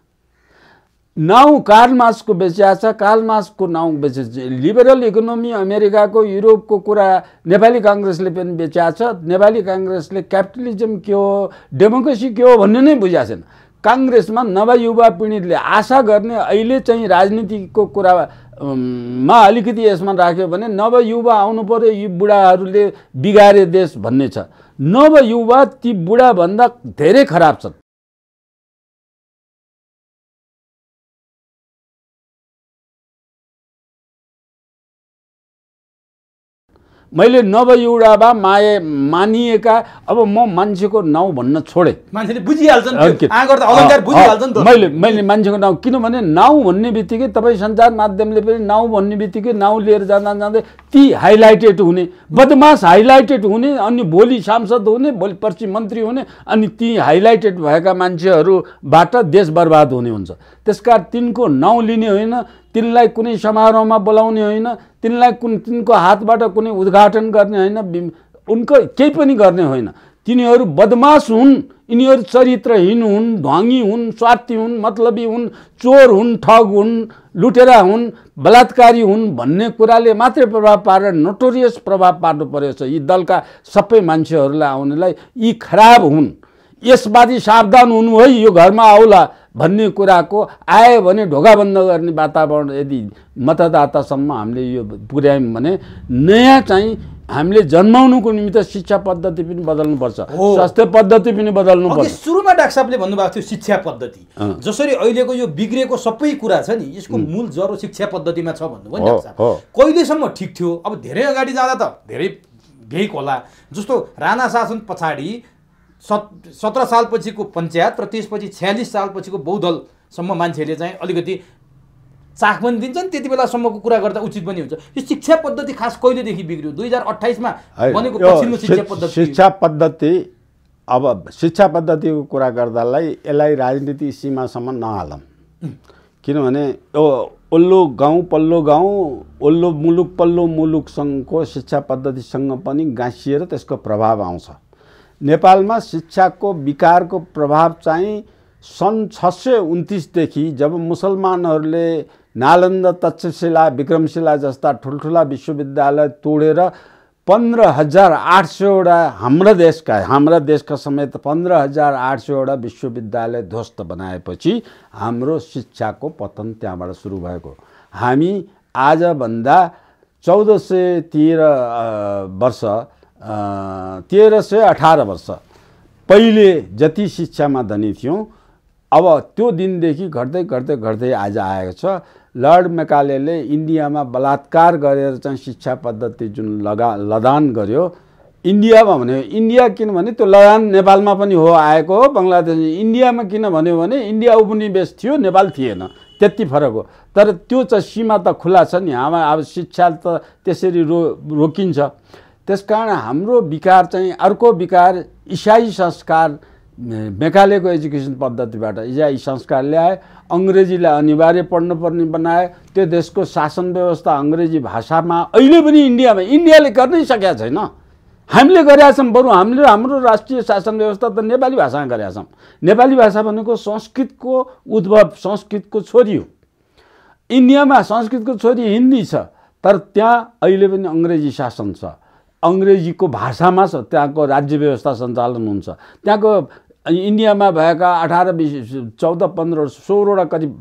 नाउँ कार्ल मार्क्सको बेचेको छ, कार्ल मार्क्सको नाउँ बेचेको छ। लिबरल इकोनोमी अमेरिकाको, युरोपको कुरा नेपाली काङ्ग्रेसले पनि बेचेको छ। नेपाली काङ्ग्रेसले क्यापिटलिजम के हो, डेमोक्रेसी के हो भन्ने नै बुझाएको छैन। काङ्ग्रेसमा नवयुवा पीडितले आशा गर्ने अहिले चाहिँ राजनीतिको कुरामा अलिकति यसमा राख्यो भने नवयुवा आउनु पर्यो, यी बुढाहरूले बिगारे देश भन्ने छ। नवयुवा ती बुढाभन्दा धेरै खराब छन्। मैले नवयुवामा मानिएका, अब म मान्छेको नाउँ भन्न छोडेँ, मान्छेले बुझिहाल्छन्, अलङ्कार बुझिहाल्छन्। मैले मान्छेको नाउँ किनभने नाउँ भन्ने बित्तिकै तपाईँ सञ्चार माध्यमले पनि नाउँ भन्ने बित्तिकै नाउँ लिएर जाँदा जाँदै ती हाइलाइटेड हुने, बदमास हाइलाइटेड हुने, अनि भोलि सांसद हुने, भोलि पर्सि मन्त्री हुने, अनि ती हाइलाइटेड भएका मान्छेहरूबाट देश बर्बाद हुने हुन्छ। त्यसकारण तिनको नाउँ लिने होइन, तिनलाई कुनै समारोहमा बोलाउने होइन, तिनको हातबाट कुनै उद्घाटन गर्ने होइन, उनको केही पनि गर्ने होइन। तिनीहरू बदमास हुन्, यिनीहरू चरित्रहीन हुन्, ढङ्गी हुन्, स्वार्थी हुन्, मतलबी हुन्, चोर हुन्, ठग हुन्, लुटेरा हुन्, बलात्कारी हुन् भन्ने कुराले मात्रै प्रभाव पारेर नोटोरियस प्रभाव पार्नु परेको छ। यी दलका सबै मान्छेहरूलाई आउनेलाई यी खराब हुन्, यसबादी सावधान हुनु है, यो घरमा आउला भन्ने कुराको आयो भने ढोका बन्द गर्ने वातावरण यदि मतदातासम्म हामीले यो पुर्यायौँ भने नयाँ चाहिँ हामीले जन्माउनुको निमित्त शिक्षा पद्धति पनि बदल्नुपर्छ, स्वास्थ्य पद्धति पनि बदल्नुपर्छ। सुरुमा डाक्टर साहबले भन्नुभएको थियो शिक्षा पद्धति, जसरी अहिलेको यो बिग्रेको सबै कुरा छ नि यसको मूल जरो शिक्षा पद्धतिमा छ भन्नुभयो नि डाक्टर साहब। कहिलेसम्म ठिक थियो? अब धेरै अगाडि जाँदा त धेरै भेक होला। जस्तो राणा शासन पछाडि 17 सालपछिको पञ्चायत र त्यसपछि 46 सालपछिको बहुदलसम्म मान्छेले चाहिँ अलिकति चाख पनि दिन्छन्, त्यति बेलासम्मको कुरा गर्दा उचित पनि हुन्छ। यो शिक्षा पद्धति खास कहिलेदेखि बिग्रियो? 2028मा बनेको पछिल्लो शिक्षा पद्धति। शिक्षा पद्धतिको कुरा गर्दालाई यसलाई राजनीति सीमासम्म नहालौँ, किनभने यो ओल्लो गाउँ पल्लो गाउँ, ओल्लो मुलुक पल्लो मुलुकसँगको शिक्षा पद्धतिसँग पनि गाँसिएर त्यसको प्रभाव आउँछ। नेपालमा शिक्षाको विकारको प्रभाव चाहिँ सन् 629 देखि जब मुसलमानहरूले नालन्दा, तक्षशिला, विक्रमशिला जस्ता ठुल्ठुला विश्वविद्यालय तोडेर 15,800वटा हाम्रा देशका समेत 15,800वटा विश्वविद्यालय ध्वस्त बनाएपछि हाम्रो शिक्षाको पतन त्यहाँबाट सुरु भएको। हामी आजभन्दा 1318 वर्ष पहिले जति शिक्षामा धनी थियौँ, अब त्यो दिनदेखि घट्दै घट्दै घट्दै आज आएको छ। लर्ड मेकालेले इन्डियामा बलात्कार गरेर चाहिँ शिक्षा पद्धति जुन लदान गर्यो इन्डियामा भन्यो, इन्डिया किनभने त्यो लदान नेपालमा पनि हो आएको हो, बङ्गलादेश। इन्डियामा किन भन्यो भने इन्डिया उपनिवेश थियो, नेपाल थिएन। त्यति फरक हो। तर त्यो चाहिँ सीमा त खुला छ नि, हाम्रो अब शिक्षा त त्यसरी रोकिन्छ। त्यसकारण हाम्रो विकार चाहिँ अर्को विकार इसाई संस्कार, मेकालेको एजुकेसन पद्धतिबाट इसाई संस्कार ल्याए, अङ्ग्रेजीलाई अनिवार्य पढ्नुपर्ने बनाए, त्यो देशको शासन व्यवस्था अङ्ग्रेजी भाषामा अहिले पनि इन्डियाले गर्नै सकेका छैन। हामीले गरेका छौँ, बरु हाम्रो राष्ट्रिय शासन व्यवस्था त नेपाली भाषामा गरेका छौँ। नेपाली भाषा भनेको संस्कृतको उद्भव, संस्कृतको छोरी हो। इन्डियामा संस्कृतको छोरी हिन्दी छ, तर त्यहाँ अहिले पनि अङ्ग्रेजी शासन छ, अङ्ग्रेजीको भाषामा छ त्यहाँको राज्य व्यवस्था सञ्चालन हुन्छ। त्यहाँको इन्डियामा भएका 18, 20, 14, 15, 16वटा करिब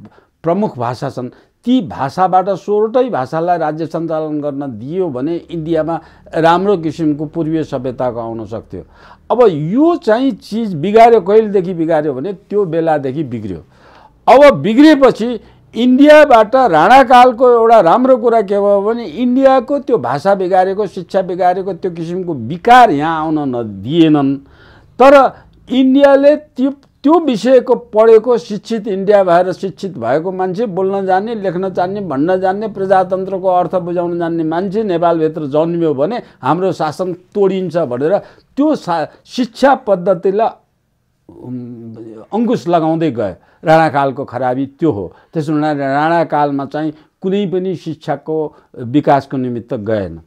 प्रमुख भाषा छन्। ती भाषाबाट 16वटै भाषालाई राज्य सञ्चालन गर्न दियो भने इन्डियामा राम्रो किसिमको पूर्वीय सभ्यताको आउन सक्थ्यो। अब यो चाहिँ चिज बिगार्यो, कहिलेदेखि बिगार्यो भने त्यो बेलादेखि बिग्रियो। अब बिग्रिएपछि इन्डियाबाट राणाकालको एउटा राम्रो कुरा के भयो भने इन्डियाको त्यो भाषा बिगारेको, शिक्षा बिगारेको त्यो किसिमको विकार यहाँ आउन नदिएनन्। तर इन्डियाले त्यो विषयको पढेको शिक्षित इन्डिया भएर शिक्षित भएको मान्छे, बोल्न जान्ने, लेख्न जान्ने, भन्न जान्ने, प्रजातन्त्रको अर्थ बुझाउन जान्ने मान्छे नेपालभित्र जन्मियो भने हाम्रो शासन तोडिन्छ भनेर त्यो शिक्षा पद्धतिलाई अङ्कुश लगाउँदै गयो। राणाकालको खराबी त्यो हो। त्यसो हुनाले राणाकालमा चाहिँ कुनै पनि शिक्षाको विकासको निमित्त गएन।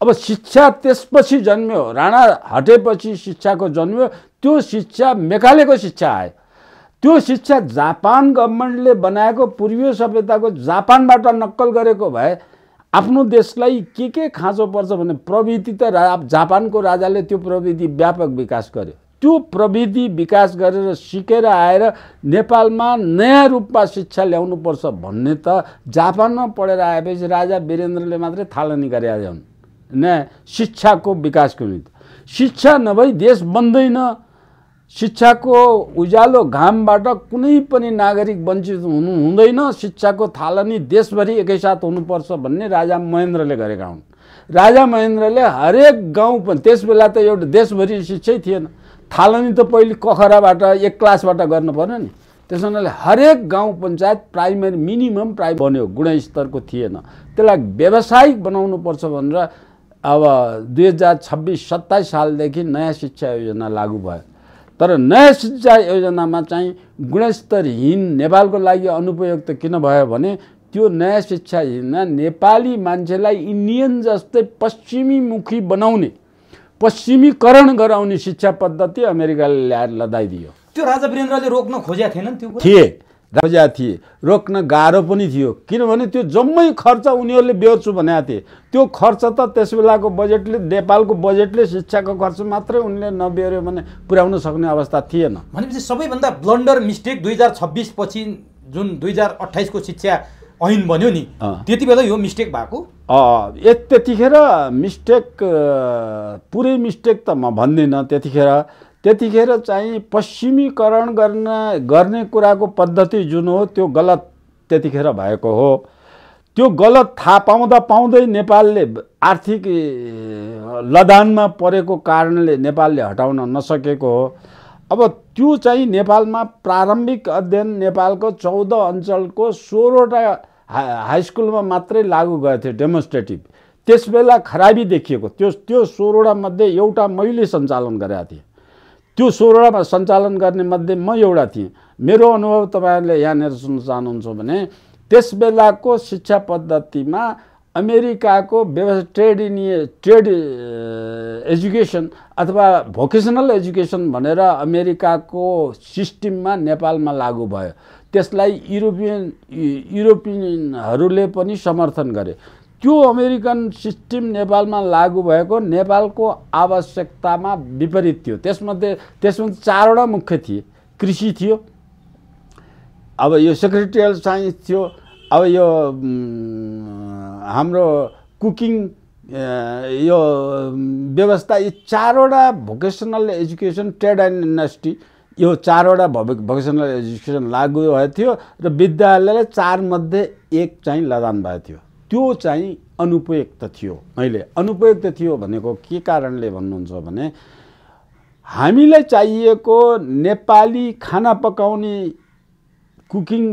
अब शिक्षा त्यसपछि जन्म्यो, राणा हटेपछि शिक्षाको जन्म्यो। त्यो शिक्षा मेकालेको शिक्षा आयो। त्यो शिक्षा जापान गभर्मेन्टले बनाएको पूर्वीय सभ्यताको जापानबाट नक्कल गरेको भए आफ्नो देशलाई के खाँचो पर्छ भने प्रविधि त जापानको राजाले त्यो प्रविधि व्यापक विकास गर्यो। त्यो प्रविधि विकास गरेर सिकेर आएर नेपालमा नयाँ रूपमा शिक्षा ल्याउनुपर्छ भन्ने त जापानमा पढेर आएपछि राजा वीरेन्द्रले मात्रै थालनी गरेका हुन् नयाँ शिक्षाको विकासको निमित्त। शिक्षा नभई देश बन्दैन। शिक्षाको उज्यालो घामबाट कुनै पनि नागरिक वञ्चित हुनु हुँदैन। शिक्षाको थालनी देशभरि एकैसाथ हुनुपर्छ भन्ने राजा महेन्द्रले गरेका हुन्। राजा महेन्द्रले हरेक गाउँ पनि, त्यस बेला त एउटा देशभरि शिक्षै थिएन, थालनी त पहिले कखराबाट, एक क्लासबाट गर्नु पर्यो नि। त्यसो हुनाले हरेक गाउँ पञ्चायत प्राइमेरी मिनिमम प्राइमेरी बन्यो, गुणस्तरको थिएन। त्यसलाई व्यावसायिक बनाउनुपर्छ भनेर अब 2026-27 सालदेखि नयाँ शिक्षा योजना लागू भयो। तर नयाँ शिक्षा योजनामा चाहिँ गुणस्तरहीन नेपालको लागि अनुपयुक्त किन भयो भने त्यो नयाँ शिक्षा योजना नेपाली मान्छेलाई इन्डियन जस्तै पश्चिमीमुखी बनाउने, पश्चिमीकरण गराउने शिक्षा पद्धति अमेरिकाले ल्याएर लदाइदियो। त्यो राजा वीरेन्द्रले रोक्न खोजेका थिएनन्, त्यो खोजेका थिए, रोक्न गाह्रो पनि थियो। किनभने त्यो जम्मै खर्च उनीहरूले बेहोर्छु भनेका थिए। त्यो खर्च त त्यस बेलाको बजेटले, नेपालको बजेटले शिक्षाको खर्च मात्रै उनले नबेहोर्यो भने पुर्याउन सक्ने अवस्था थिएन। भनेपछि सबैभन्दा ब्लन्डर मिस्टेक 2026 पछि जुन 2028 को शिक्षा ऐन बन्यो नि, त्यति बेला यो मिस्टेक भएको? त्यतिखेर मिस्टेक, पुरै मिस्टेक त म भन्दिनँ। त्यतिखेर चाहिँ पश्चिमीकरण गर्ने कुराको पद्धति जुन हो त्यो गलत त्यतिखेर भएको हो। त्यो गलत थाहा पाउँदै नेपालले आर्थिक लदानमा परेको कारणले नेपालले हटाउन नसकेको हो। अब त्यो चाहिँ नेपालमा प्रारम्भिक अध्ययन नेपालको 14 अञ्चलको 16वटा हाई स्कुलमा मात्रै लागू गएको थियो, डेमोन्स्ट्रेटिभ। त्यस बेला खराबी देखिएको त्यो 16वटा मध्ये एउटा मैले सञ्चालन गरेका थिएँ। त्यो 16वटा सञ्चालन गर्ने मध्ये म एउटा थिएँ। मेरो अनुभव तपाईँहरूले यहाँनिर सुन्न चाहनुहुन्छ भने त्यस बेलाको शिक्षा पद्धतिमा अमेरिकाको ट्रेड एजुकेसन अथवा भोकेसनल एजुकेसन भनेर अमेरिकाको सिस्टममा नेपालमा लागू भयो। त्यसलाई युरोपियनहरूले पनि समर्थन गरे। त्यो अमेरिकन सिस्टम नेपालमा लागू भएको नेपालको आवश्यकतामा विपरीत थियो। त्यसमा 4वटा मुख्य थिए। कृषि थियो, अब यो सेक्रेटरियल साइन्स थियो, अब यो हाम्रो कुकिङ, यो व्यवस्था, यी 4वटा vocational education, trade and industry, यो 4वटा भोकेसनल एजुकेसन लागू भएको थियो र विद्यालयले 4 मध्ये 1 चाहिँ लदान भएको थियो। त्यो चाहिँ अनुपयुक्त थियो। मैले अनुपयुक्त थियो भनेको के कारणले भन्नुहुन्छ भने हामीलाई चाहिएको नेपाली खाना पकाउने कुकिङ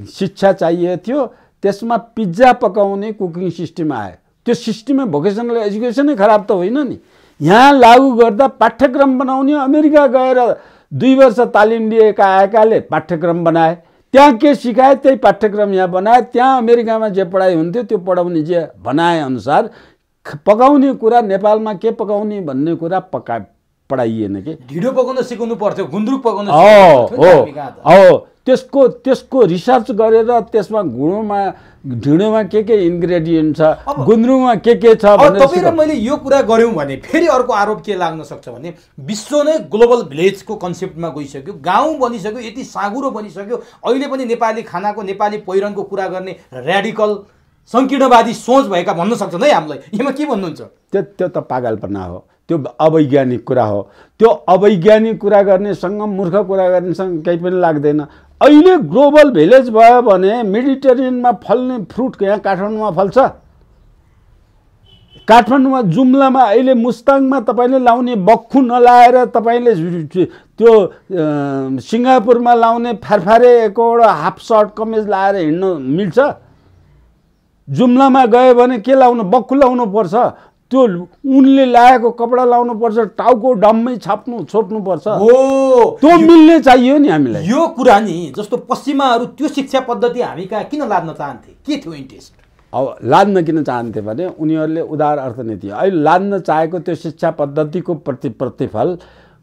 शिक्षा चाहिएको थियो, त्यसमा पिज्जा पकाउने कुकिङ सिस्टम आयो। त्यो सिस्टममा भोकेसनल एजुकेसनै खराब त होइन नि। यहाँ लागू गर्दा पाठ्यक्रम बनाउने, अमेरिका गएर 2 वर्ष तालिम लिएका आएकाले पाठ्यक्रम बनाए, त्यहाँ के सिकाए त्यही पाठ्यक्रम यहाँ बनाए, त्यहाँ अमेरिकामा जे पढाइ हुन्थ्यो त्यो पढाउने जे बनाए अनुसार पकाउने कुरा नेपालमा के पकाउने भन्ने कुरा पढाइएन के। ढिँडो पकाउन सिकाउनु पर्थ्यो, गुन्द्रुक पकाउन हो त्यसको रिसर्च गरेर त्यसमा ढिँडोमा के इन्ग्रेडियन्ट छ, गुन्द्रुकमा के छ भनेर। तपाईँ र मैले यो कुरा गऱ्यौँ भने फेरि अर्को आरोप के लाग्न सक्छ भने विश्व नै ग्लोबल भिलेजको कन्सेप्टमा गइसक्यो, गाउँ बनिसक्यो, यति साँगुरो बनिसक्यो, अहिले पनि नेपाली खानाको, नेपाली पहिरनको कुरा गर्ने र्याडिकल सङ्कीर्णवादी सोच भएका भन्न सक्छन् है हामीलाई। यसमा के भन्नुहुन्छ? त्यो त पागलपना हो, त्यो अवैज्ञानिक कुरा हो। त्यो अवैज्ञानिक कुरा गर्नेसँग मूर्ख कुरा गर्नेसँग केही पनि लाग्दैन। अहिले ग्लोबल भिलेज भयो भने मेडिटेरियनमा फल्ने फ्रुट यहाँ काठमाडौँमा फल्छ। काठमाडौँमा जुम्लामा अहिले मुस्ताङमा तपाईँले लाउने बक्खु नलाएर तपाईँले त्यो सिङ्गापुरमा लाउने फारफारे एउटा हाफ सर्ट कमेज लाएर हिँड्नु मिल्छ? जुम्लामा गयो भने के लाउनु? बक्खु लाउनु पर्छ, त्यो उनले लाएको कपडा लाउनु पर्छ, टाउको डम्मै छोप्नु पर्छ। त्यो मिल्ने चाहियो नि हामीलाई। यो कुरा नि जस्तो पश्चिमाहरू त्यो शिक्षा पद्धति हामी कहाँ किन लाद्न चाहन्थे? के थियो इन्ट्रेस्ट? अब लाद्न किन चाहन्थे भने उनीहरूले उदार अर्थनीति, अहिले लाद्न चाहेको त्यो शिक्षा पद्धतिको प्रतिफल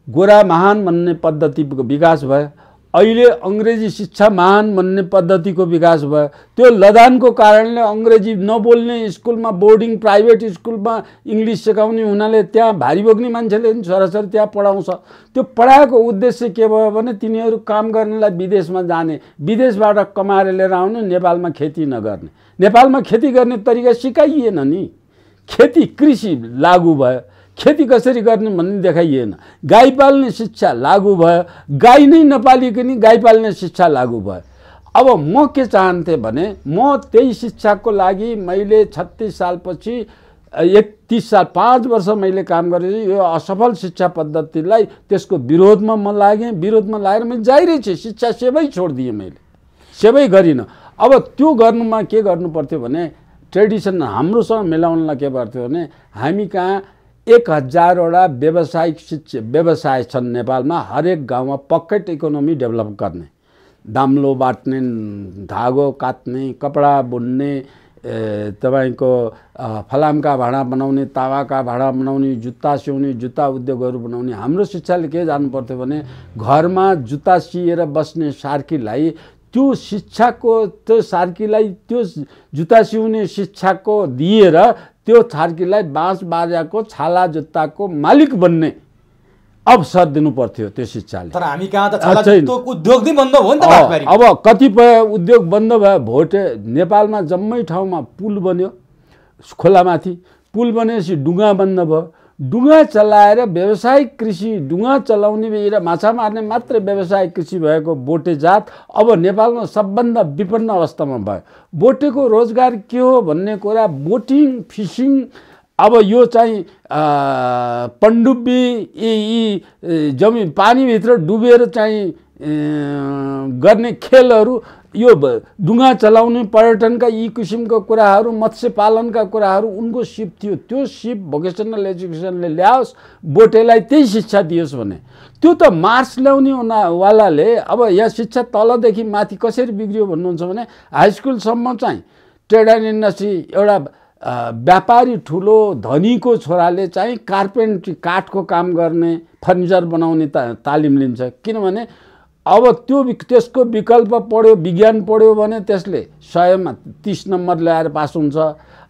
गोरा महान भन्ने पद्धतिको विकास भयो। अहिले अङ्ग्रेजी शिक्षा महान भन्ने पद्धतिको विकास भयो। त्यो लदानको कारणले अङ्ग्रेजी नबोल्ने स्कुलमा, बोर्डिङ प्राइभेट स्कुलमा इङ्ग्लिस सिकाउने हुनाले त्यहाँ भारी बोक्ने मान्छेले पनि छोराछोरी त्यहाँ पढाउँछ। त्यो पढाएको उद्देश्य के भयो भने तिनीहरू काम गर्नेलाई विदेशमा जाने, विदेशबाट कमाएर लिएर आउने, नेपालमा खेती नगर्ने। नेपालमा खेती गर्ने तरिका सिकाइएन नि। खेती कृषि लागू भयो, खेती कसरी गर्ने भन्ने देखाइएन। गाई पाल्ने शिक्षा लागू भयो, गाई नै नपालिकन गाई पाल्ने शिक्षा लागू भयो। अब म के चाहन्थेँ भने म त्यही शिक्षाको लागि मैले 36 सालपछि 31 साल 5 वर्ष मैले काम गरेँ। यो असफल शिक्षा पद्धतिलाई त्यसको विरोधमा म लागेँ। विरोधमा लागेर मैले जाहिरै छ शिक्षा सेवै छोडिदिएँ, मैले सेवै गरिनँ। अब त्यो गर्नुमा के गर्नु पर्थ्यो भने ट्रेडिसन हाम्रोसँग मिलाउनलाई के पर्थ्यो भने हामी कहाँ 1000वटा व्यवसाय छन् नेपालमा। हरेक गाउँमा पकेट इकोनोमी डेभलप गर्ने, दाम्लो बाट्ने, धागो काट्ने, कपडा बुन्ने, तपाईँको फलामका भाँडा बनाउने, तावाका भाँडा बनाउने, जुत्ता सिउने, जुत्ता उद्योगहरू बनाउने। हाम्रो शिक्षाले के जानु पर्थ्यो भने घरमा जुत्ता सिएर बस्ने सार्कीलाई त्यो शिक्षाको, त्यो सार्कीलाई त्यो जुत्ता सिउने शिक्षाको दिएर त्यो सार्कीलाई बाँस बाजाको छाला जुत्ताको मालिक बन्ने अवसर दिनु पर्थ्यो त्यो शिक्षाले। तर हामी कहाँ त छाला जुत्ताको उद्योग नै बन्द भयो नि त। अब कतिपय उद्योग बन्द भयो। भोटे नेपालमा जम्मै ठाउँमा पुल बन्यो, खोलामाथि पुल बनेपछि डुङ्गा बन्द भयो। डुङ्गा चलाएर व्यावसायिक कृषि, डुङ्गा चलाउने र माछा मार्ने मात्र व्यावसायिक कृषि भएको बोटे जात अब नेपालमा सबभन्दा विपन्न अवस्थामा भयो। बोटेको रोजगार के हो भन्ने कुरा, बोटिङ, फिसिङ, अब यो चाहिँ पनडुब्बी, यी जमिन पानीभित्र डुबेर चाहिँ गर्ने खेलहरू, यो डुङ्गा चलाउने, पर्यटनका यी किसिमको कुराहरू, मत्स्य पालनका कुराहरू उनको सिप थियो। त्यो सिप भोकेसनल एजुकेसनले ल्याओस्, बोटेलाई त्यही शिक्षा दियोस् भने। त्यो त मार्क्स ल्याउने वालाले अब यहाँ शिक्षा तलदेखि माथि कसरी बिग्रियो भन्नुहुन्छ भने हाई स्कुलसम्म चाहिँ ट्रेड एन्ड इन्डस्ट्री, एउटा व्यापारी ठुलो धनीको छोराले चाहिँ कार्पेन्ट्री, काठको काम गर्ने, फर्निचर बनाउने तालिम लिन्छ। किनभने अब त्यसको विकल्प पढ्यो, विज्ञान पढ्यो भने त्यसले 100मा 30 नम्बर ल्याएर पास हुन्छ।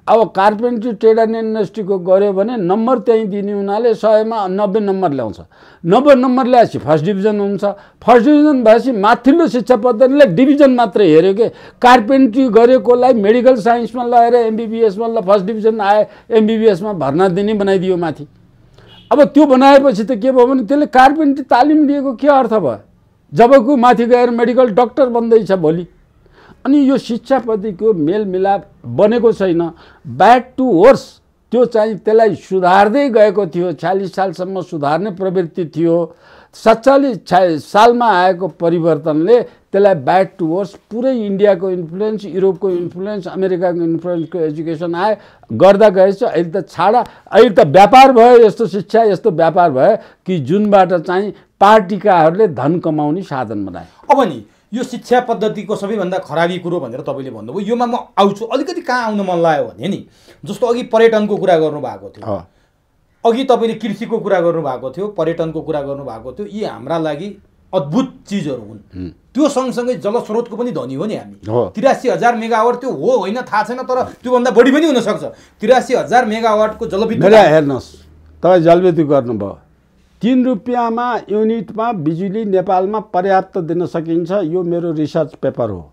अब कार्पेन्ट्री, ट्रेड एन्ड इन्डस्ट्रीको गऱ्यो भने नम्बर त्यहीँ दिने हुनाले 100मा 90 नम्बर ल्याउँछ। 90 नम्बर ल्याएपछि फर्स्ट डिभिजन हुन्छ। फर्स्ट डिभिजन भएपछि माथिल्लो शिक्षा पद्धतिले डिभिजन मात्रै हेऱ्यो कि कार्पेन्ट्री गरेकोलाई मेडिकल साइन्समा लगेर एमबिबिएसमा ल फर्स्ट डिभिजन आए, एमबिबिएसमा भर्ना दिने बनाइदियो माथि। अब त्यो बनाएपछि त के भयो भने त्यसले कार्पेन्ट्री तालिम लिएको के अर्थ भयो? जबको माथि गएर मेडिकल डक्टर बन्दैछ भोलि। अनि यो शिक्षा पद्धतिको मेलमिलाप बनेको छैन। ब्याड टु वर्स त्यो चाहिँ त्यसलाई सुधार्दै गएको थियो। 46 सालसम्म सुधार्ने प्रवृत्ति थियो। 47 सालमा आएको परिवर्तनले त्यसलाई ब्याक टु वर्स पुरै इन्डियाको इन्फ्लुएन्स, युरोपको इन्फ्लुएन्स, अमेरिकाको इन्फ्लुएन्सको एजुकेसन आयो, गर्दा गएछ। अहिले त छाडा, अहिले त व्यापार भयो। यस्तो शिक्षा, यस्तो व्यापार भयो कि जुनबाट चाहिँ पार्टीकाहरूले धन कमाउने साधन बनाए। अब नि यो शिक्षा पद्धतिको सबैभन्दा खराबी कुरो भनेर तपाईँले भन्नुभयो, योमा म आउँछु। अलिकति कहाँ आउन मन लाग्यो भने नि, जस्तो अघि पर्यटनको कुरा गर्नुभएको थियो, अघि तपाईँले कृषिको कुरा गर्नुभएको थियो, पर्यटनको कुरा गर्नुभएको थियो। यी हाम्रा लागि अद्भुत चिजहरू हुन्। त्यो सँगसँगै जलस्रोतको पनि धनी हो नि हामी। 83,000 मेगावाट त्यो हो होइन थाहा छैन, तर त्योभन्दा बढी पनि हुनसक्छ। 83,000 मेगावाटको जलविद्युत। हेर्नुहोस्, तपाईँ जलविद्युत गर्नुभयो, 3 रुपियाँमा युनिटमा बिजुली नेपालमा पर्याप्त दिन सकिन्छ। यो मेरो रिसर्च पेपर हो।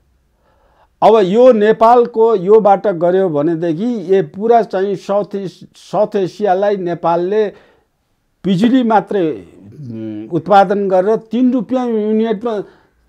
अब यो नेपालको योबाट गर्यो भनेदेखि यो पुरा चाहिँ साउथ एसियालाई नेपालले बिजुली मात्रै उत्पादन गरेर 3 रुपियाँ युनिटमा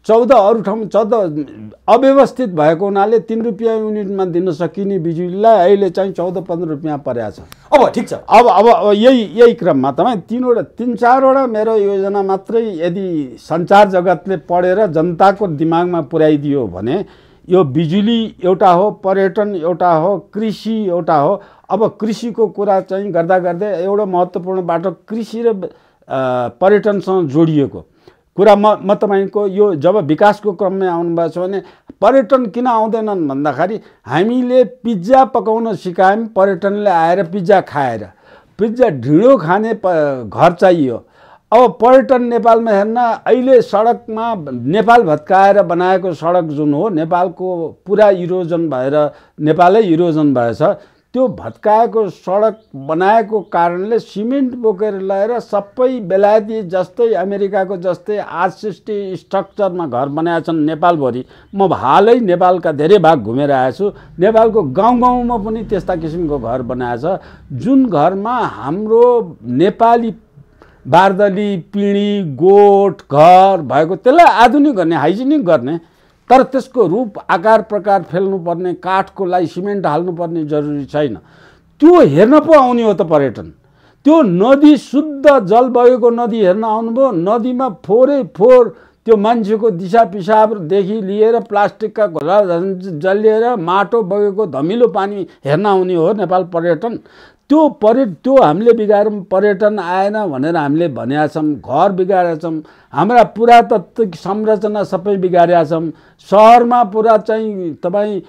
14 अरू ठाउँ 14 अव्यवस्थित भएको हुनाले 3 रुपियाँ युनिटमा दिन सकिने बिजुलीलाई अहिले चाहिँ 14-15 रुपियाँ परेको छ। अब ठिक छ। अब यही क्रममा तपाईँ 3-4वटा मेरो योजना मात्रै यदि सञ्चार जगतले पढेर जनताको दिमागमा पुर्याइदियो भने, यो बिजुली एउटा हो, पर्यटन एउटा हो, कृषि एउटा हो। अब कृषिको कुरा चाहिँ गर्दा गर्दै एउटा महत्त्वपूर्ण बाटो कृषि र पर्यटनसँग जोडिएको कुरा म तपाईँको यो जब विकासको क्रममा आउनुभएको छ भने पर्यटन किन आउँदैनन् भन्दाखेरि हामीले पिज्जा पकाउन सिकायौँ, पर्यटनले आएर पिज्जा खाएर, पिज्जा ढिँडो खाने घर चाहियो। अब पर्यटन नेपालमा हेर्न अहिले सडकमा नेपाल भत्काएर बनाएको सडक जुन हो, नेपालको पुरा इरोजन भएर नेपालै इरोजन भएछ। त्यो भत्काएको सडक बनाएको कारणले सिमेन्ट बोकेर ल्याएर सबै बेलायती जस्तै अमेरिकाको जस्तै आरसिसी स्ट्रक्चरमा घर बनाएका छन् नेपालभरि। म हालै नेपालका धेरै भाग घुमेर आएको छु। नेपालको गाउँ गाउँमा पनि त्यस्ता किसिमको घर बनाएछ, जुन घरमा हाम्रो नेपाली बार्दली पिँढी गोठ घर भएको, त्यसलाई आधुनिक गर्ने, हाइजेनिक गर्ने, तर त्यसको रूप आकार प्रकार फेल्नुपर्ने, काठको लागि सिमेन्ट हाल्नुपर्ने जरुरी छैन। त्यो हेर्न पो आउने हो त पर्यटन। त्यो नदी, शुद्ध जल बगेको नदी हेर्न आउनुभयो, नदीमा फोहोरै फोहोर, त्यो मान्छेको दिशा पिसाबदेखि लिएर प्लास्टिकका घोला जलिएर माटो बगेको धमिलो पानी हेर्न आउने हो नेपाल पर्यटन। त्यो हामीले बिगारौँ, पर्यटन आएन भनेर हामीले भनेका छौँ, घर बिगारेका छौँ, हाम्रा पुरातात्विक संरचना सबै बिगारेका छौँ। सहरमा पुरा चाहिँ तपाईँ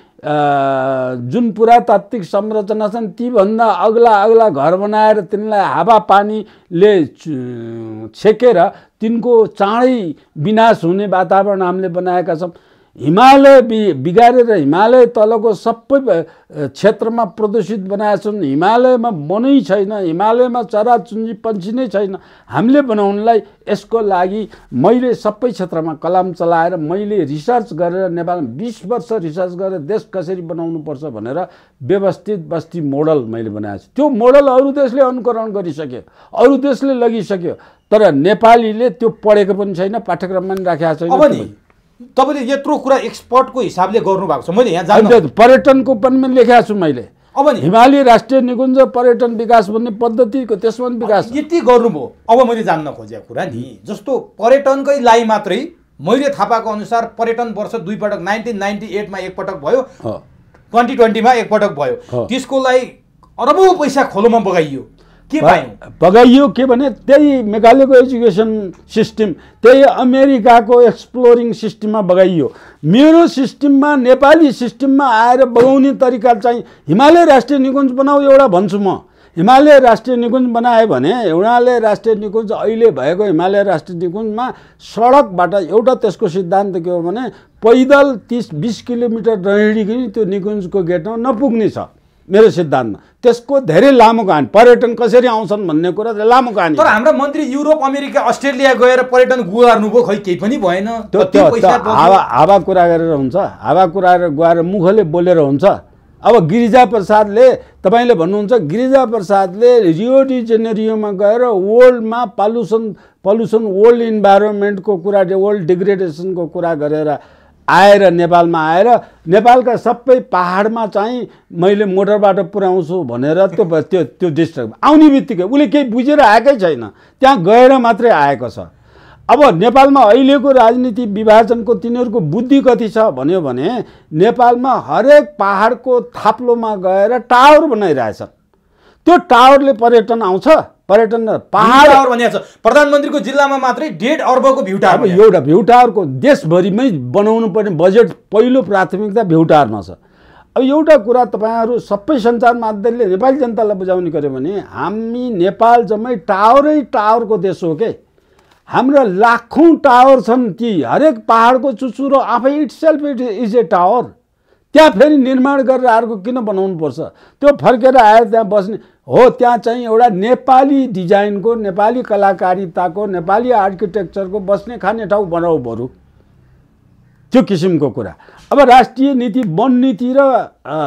जुन पुरातात्विक संरचना छन् तीभन्दा अग्ला घर बनाएर तिनलाई हावापानीले छेकेर तिनको चाँडै विनाश हुने वातावरण हामीले बनाएका छौँ। हिमालय बिगारेर हिमालय तलको सबै क्षेत्रमा प्रदूषित बनाएका छन्। हिमालयमा वनै छैन, हिमालयमा चराचुरुङ्गी पन्छी नै छैन। हामीले बनाउनलाई यसको लागि मैले सबै क्षेत्रमा कलम चलाएर मैले रिसर्च गरेर नेपालमा 20 वर्ष रिसर्च गरेर देश कसरी बनाउनुपर्छ भनेर व्यवस्थित बस्ती मोडल मैले बनाएको छु। त्यो मोडल अरू देशले अनुकरण गरिसक्यो, अरू देशले लगिसक्यो, तर नेपालीले त्यो पढेको पनि छैन, पाठ्यक्रममा पनि राखेको छैन। तपाईँले यत्रो कुरा एक्सपर्टको हिसाबले गर्नुभएको छ, मैले यहाँ जान्नु पर्यटनको पनि लेखेको छु मैले। अब नि हिमाली राष्ट्रिय निकुञ्ज पर्यटन विकास भन्ने पद्धतिको त्यसमा विकास यति गर्नुभयो। अब मैले जान्न खोजेको कुरा नि, जस्तो पर्यटनकै लागि मात्रै मैले थाहा पाएको अनुसार पर्यटन वर्ष 2 पटक 1998 मा एकपटक भयो, 2020 मा एकपटक भयो। त्यसको लागि अरबौं पैसा खोलोमा बगाइयो। के बगाइयो के भने त्यही मेघालयको एजुकेसन सिस्टम, त्यही अमेरिकाको एक्सप्लोरिङ सिस्टममा बगाइयो। मेरो सिस्टममा, नेपाली सिस्टममा आएर बगाउने तरिका चाहिँ हिमालय राष्ट्रिय निकुञ्ज बनाऊ एउटा भन्छु म। हिमालय राष्ट्रिय निकुञ्ज बनायो भने हिमालय राष्ट्रिय निकुञ्ज अहिले भएको हिमालय राष्ट्रिय निकुञ्जमा सडकबाट एउटा त्यसको सिद्धान्त के हो भने पैदल 30-20 किलोमिटर नहिँडिकन त्यो निकुञ्जको गेटमा नपुग्ने छ मेरो सिद्धान्तमा। त्यसको धेरै लामो कहानी, पर्यटन कसरी आउँछन् भन्ने कुरा लामो कहानी। तर हाम्रा मन्त्री युरोप, अमेरिका, अस्ट्रेलिया गएर पर्यटन गुहार्नुभयो, खै केही पनि भएन। हावा कुरा गरेर हुन्छ, हावा कुरा गएर मुखले बोलेर हुन्छ। अब गिरिजा प्रसादले, तपाईँले भन्नुहुन्छ गिरिजा प्रसादले रियो डी जेनेरियोमा गएर वर्ल्डमा पल्युसन वर्ल्ड इन्भाइरोमेन्टको कुरा, वर्ल्ड डिग्रेडेसनको कुरा गरेर आएर नेपालमा आएर नेपालका सबै पहाडमा चाहिँ मैले मोटर बाटो पुर्याउँछु भनेर त्यो डिस्ट्रिक्ट आउने बित्तिकै उसले केही बुझेर आएकै छैन, त्यहाँ गएर मात्रै आएको छ। अब नेपालमा अहिलेको राजनीति विभाजनको तिनीहरूको बुद्धि कति छ भन्यो भने नेपालमा हरेक पहाडको थाप्लोमा गएर टावर बनाइरहेछन्। त्यो टावरले पर्यटन आउँछ, पर्यटन पहाड टावर भनिएको छ। प्रधानमन्त्रीको जिल्लामा मात्रै 1.5 अर्बको भ्यू टावर। अब एउटा भ्यू टावरको देशभरिमै बनाउनु पर्ने बजेट पहिलो प्राथमिकता भ्यू टावरमा छ। अब एउटा कुरा तपाईँहरू सबै सञ्चार माध्यमले नेपाली जनतालाई बुझाउने गर्यो भने हामी नेपाल जम्मै टावरै टावरको देश हो के। हाम्रा लाखौँ टावर छन्, ती हरेक पहाडको चुचुरो आफै इटसेल्फ इज ए टावर। त्यहाँ फेरि निर्माण गरेर अर्को किन बनाउनु पर्छ? त्यो फर्केर आएर त्यहाँ बस्ने हो। त्यहाँ चाहिँ एउटा नेपाली डिजाइनको, नेपाली कलाकारिताको, नेपाली आर्किटेक्चरको बस्ने खाने ठाउँ बनाऊ बरु, त्यो किसिमको कुरा। अब राष्ट्रिय नीति, वन नीति र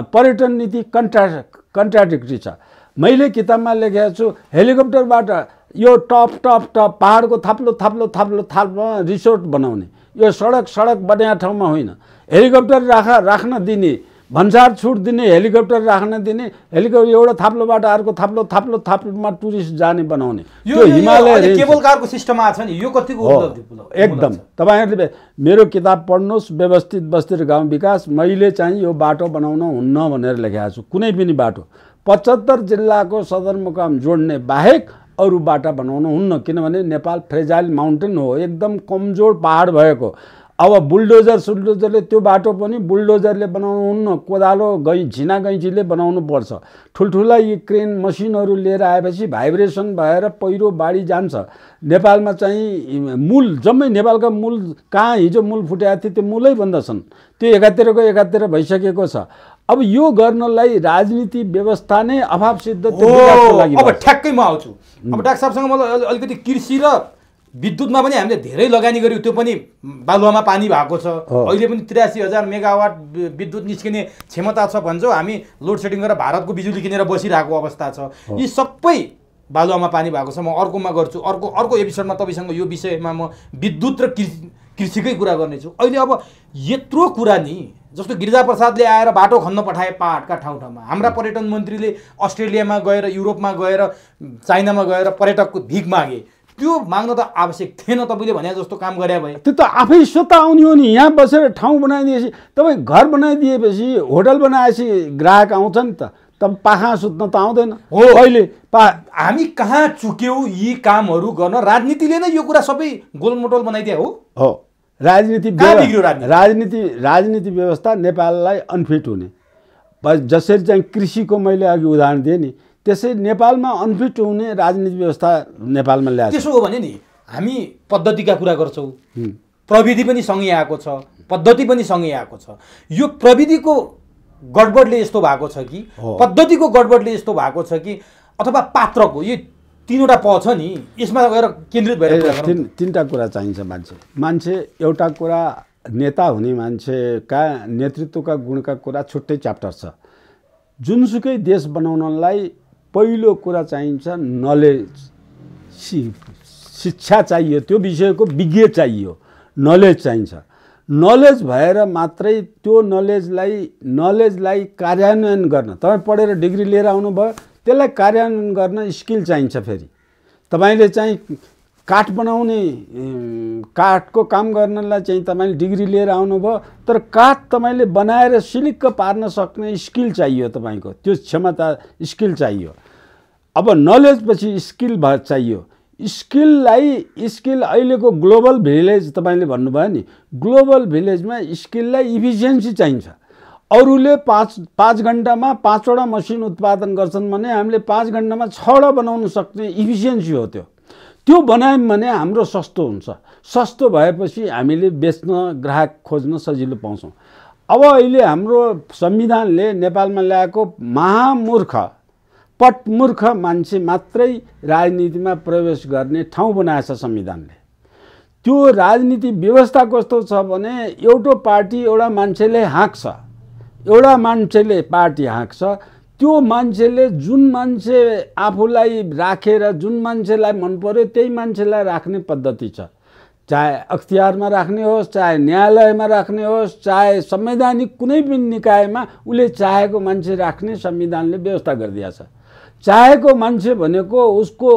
पर्यटन नीति कन्ट्राडिक्टरी छ। मैले किताबमा लेखेको छु हेलिकप्टरबाट यो टप पहाडको थाप्लो रिसोर्ट बनाउने, यो सडक बन्या ठाउँमा होइन। हेलिकप्टर राख्न दिने, भन्सार छुट दिने, हेलिकप्टर राख्न दिने, हेलिकप्टर एउटा थाप्लोबाट अर्को थाप्लोमा टुरिस्ट जाने बनाउने। यो हिमालय केबल कारको सिस्टम आछ नि, यो कतिको उपलब्धि? एकदम। तपाईहरुले मेरो किताब पढ्नुस्, व्यवस्थित बस्ती र गाउँ विकास। मैले चाहिँ यो बाटो बनाउन हुन्न भनेर लेखेको छु। कुनै पनि बाटो 75 जिल्लाको सदरमुकाम जोड्ने बाहेक अरू बाटा बनाउन हुन्न, किनभने नेपाल फ्रेजाइल माउन्टेन हो, एकदम कमजोर पहाड भएको। अब बुलडोजरले त्यो बाटो पनि बुलडोजरले बनाउनु हुन्न, कोदालो झिना गैँचीले बनाउनु पर्छ। ठुल्ठुला यी क्रेन मसिनहरू लिएर आएपछि भाइब्रेसन भएर पहिरो बाढी जान्छ। नेपालमा चाहिँ मूल जम्मै नेपालका मूल कहाँ हिजो मूल फुटेको थियो त्यो मूलै बन्दछन्, त्यो एकातिर भइसकेको छ। अब यो गर्नलाई राजनीति व्यवस्था नै अभाव सिद्ध त्यो विकासको लागि। अब ठ्याक्कै म आउँछु। अब डाक्टर साहबसँग मलाई अलिकति कृषि र विद्युतमा पनि हामीले धेरै लगानी गर्यौँ, त्यो पनि बालुवामा पानी भएको छ। अहिले पनि 83,000 मेगावाट विद्युत निस्किने क्षमता छ भन्छौँ, हामी लोड सेडिङ गरेर भारतको बिजुली किनेर बसिरहेको अवस्था छ। यी सबै बालुवामा पानी भएको छ। म अर्कोमा गर्छु, अर्को एपिसोडमा तपाईँसँग यो विषयमा म विद्युत र कृषिकै कुरा गर्नेछु। अहिले अब यत्रो कुरा नि, जस्तो गिरिजाप्रसादले आएर बाटो खन्न पठाए पहाडका ठाउँमा, हाम्रा पर्यटन मन्त्रीले अस्ट्रेलियामा गएर, युरोपमा गएर, चाइनामा गएर पर्यटकको भिख मागे। त्यो माग्न त आवश्यक थिएन, तपाईँले भने जस्तो काम गरे भए। त्यो त आफै स्वतः आउने हो नि। यहाँ बसेर ठाउँ बनाइदिएपछि, तपाईँ घर बनाइदिएपछि, होटल बनाएपछि ग्राहक आउँछ नि त। तब पाखा सुत्न त आउँदैन हो। अहिले हामी कहाँ चुक्यौँ यी कामहरू गर्न? राजनीतिले नै यो कुरा सबै गोलमटोल बनाइदिए हो। राजनीति व्यवस्था नेपाललाई अनफिट हुने, जसरी चाहिँ कृषिको मैले अघि उदाहरण दिएँ नि, त्यसै नेपालमा अनफिट हुने राजनीति व्यवस्था नेपालमा ल्याएको। त्यसो हो भने नि हामी पद्धतिका कुरा गर्छौँ, प्रविधि पनि सँगै आएको छ, पद्धति पनि सँगै आएको छ। यो प्रविधिको गडबडले यस्तो भएको छ कि, पद्धतिको गडबडले यस्तो भएको छ कि, अथवा पात्रको, यो तीनवटा प छ नि, यसमा गएर केन्द्रित भएर तीनटा कुरा चाहिन्छ। मान्छे एउटा कुरा नेता हुने मान्छेका नेतृत्वका गुणका कुरा छुट्टै च्याप्टर छ। जुनसुकै देश बनाउनलाई पहिलो कुरा चाहिन्छ नलेज, शिक्षा चाहियो, त्यो विषयको विज्ञ चाहियो, नलेज चाहिन्छ। नलेज भएर मात्रै त्यो नलेजलाई कार्यान्वयन गर्न, तपाईँ पढेर डिग्री लिएर आउनुभयो, त्यसलाई कार्यान्वयन गर्न स्किल चाहिन्छ। फेरि तपाईँले चाहिँ काठ बनाउने, काठको काम गर्नलाई चाहिँ तपाईँले डिग्री लिएर आउनुभयो, तर काठ तपाईँले बनाएर सिलिक्क पार्न सक्ने स्किल चाहियो, तपाईँको त्यो क्षमता स्किल चाहियो। अब नलेज पछि स्किल चाहियो। स्किल अहिलेको ग्लोबल भिलेज तपाईँले भन्नुभयो नि, ग्लोबल भिलेजमा स्किललाई इफिसियन्सी चाहिन्छ। अरूले 5 घन्टामा 5वटा मसिन उत्पादन गर्छन् भने हामीले 5 घन्टामा 6वटा बनाउन सक्ने इफिसियन्सी हो। त्यो बनायौँ भने हाम्रो सस्तो हुन्छ। सस्तो भएपछि हामीले बेच्न, ग्राहक खोज्न सजिलो पाउँछौँ। अब अहिले हाम्रो संविधानले नेपालमा ल्याएको महामूर्ख, पटमूर्ख मान्छे मात्रै राजनीतिमा प्रवेश गर्ने ठाउँ बनाएछ संविधानले। त्यो राजनीति व्यवस्था कस्तो छ भने एउटा पार्टी एउटा मान्छेले हाँक्छ, पार्टी हाँक्छ, त्यो मान्छेले जुन मान्छे आफूलाई राखेर जुन मान्छेलाई मन पर्यो त्यही मान्छेलाई राख्ने पद्धति छ। चाहे अख्तियारमा राख्ने होस्, चाहे न्यायालयमा राख्ने होस्, चाहे संवैधानिक कुनै पनि निकायमा उसले चाहेको मान्छे राख्ने संविधानले व्यवस्था गरिदिएको छ। चाहेको मान्छे भनेको उसको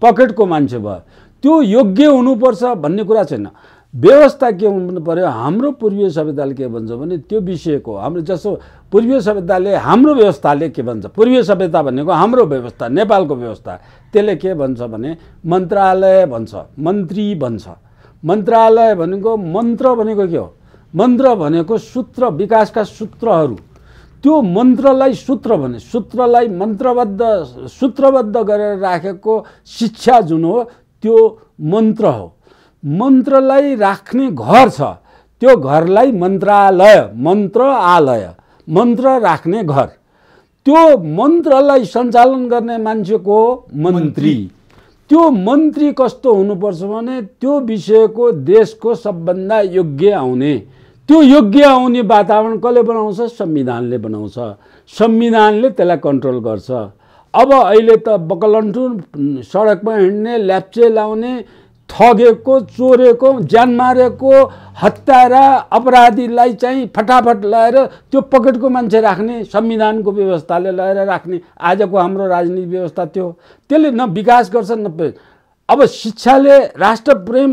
पकेटको मान्छे भयो, त्यो योग्य हुनुपर्छ भन्ने कुरा छैन। व्यवस्था के हुनु पर्यो, हाम्रो पूर्वीय सभ्यताले के भन्छ भने त्यो विषयको हाम्रो जस्तो पूर्वीय सभ्यताले हाम्रो व्यवस्थाले के भन्छ, पूर्वीय सभ्यता भनेको हाम्रो व्यवस्था नेपालको व्यवस्था, त्यसले के भन्छ भने मन्त्रालय भन्छ, मन्त्री भन्छ। मन्त्रालय भनेको मन्त्र भनेको के हो, मन्त्र भनेको सूत्र, विकासका सूत्रहरू, त्यो मन्त्रलाई सूत्र भने सूत्रलाई सूत्रबद्ध गरेर राखेको शिक्षा जुन हो त्यो मन्त्र हो। मन्त्रलाई राख्ने घर छ, त्यो घरलाई मन्त्रालय, मन्त्र राख्ने घर, त्यो मन्त्रलाई सञ्चालन गर्ने मान्छेको मन्त्री। त्यो मन्त्री कस्तो हुनुपर्छ भने त्यो विषयको देशको सबभन्दा योग्य आउने, त्यो योग्य आउने वातावरण कसले बनाउँछ, संविधानले बनाउँछ। संविधानले त्यसलाई कन्ट्रोल गर्छ। अब अहिले त बकलन्टु सडकमा हिँड्ने, ल्याप्चे लाउने, ठगेको, चोरेको, ज्यान मारेको, हत्यारा अपराधीलाई चाहिँ फटाफट लगाएर त्यो पकेटको मान्छे राख्ने, संविधानको व्यवस्थाले लगाएर राख्ने आजको हाम्रो राजनीतिक व्यवस्था त्यो, त्यसले न विकास गर्छ न। अब शिक्षाले राष्ट्रप्रेम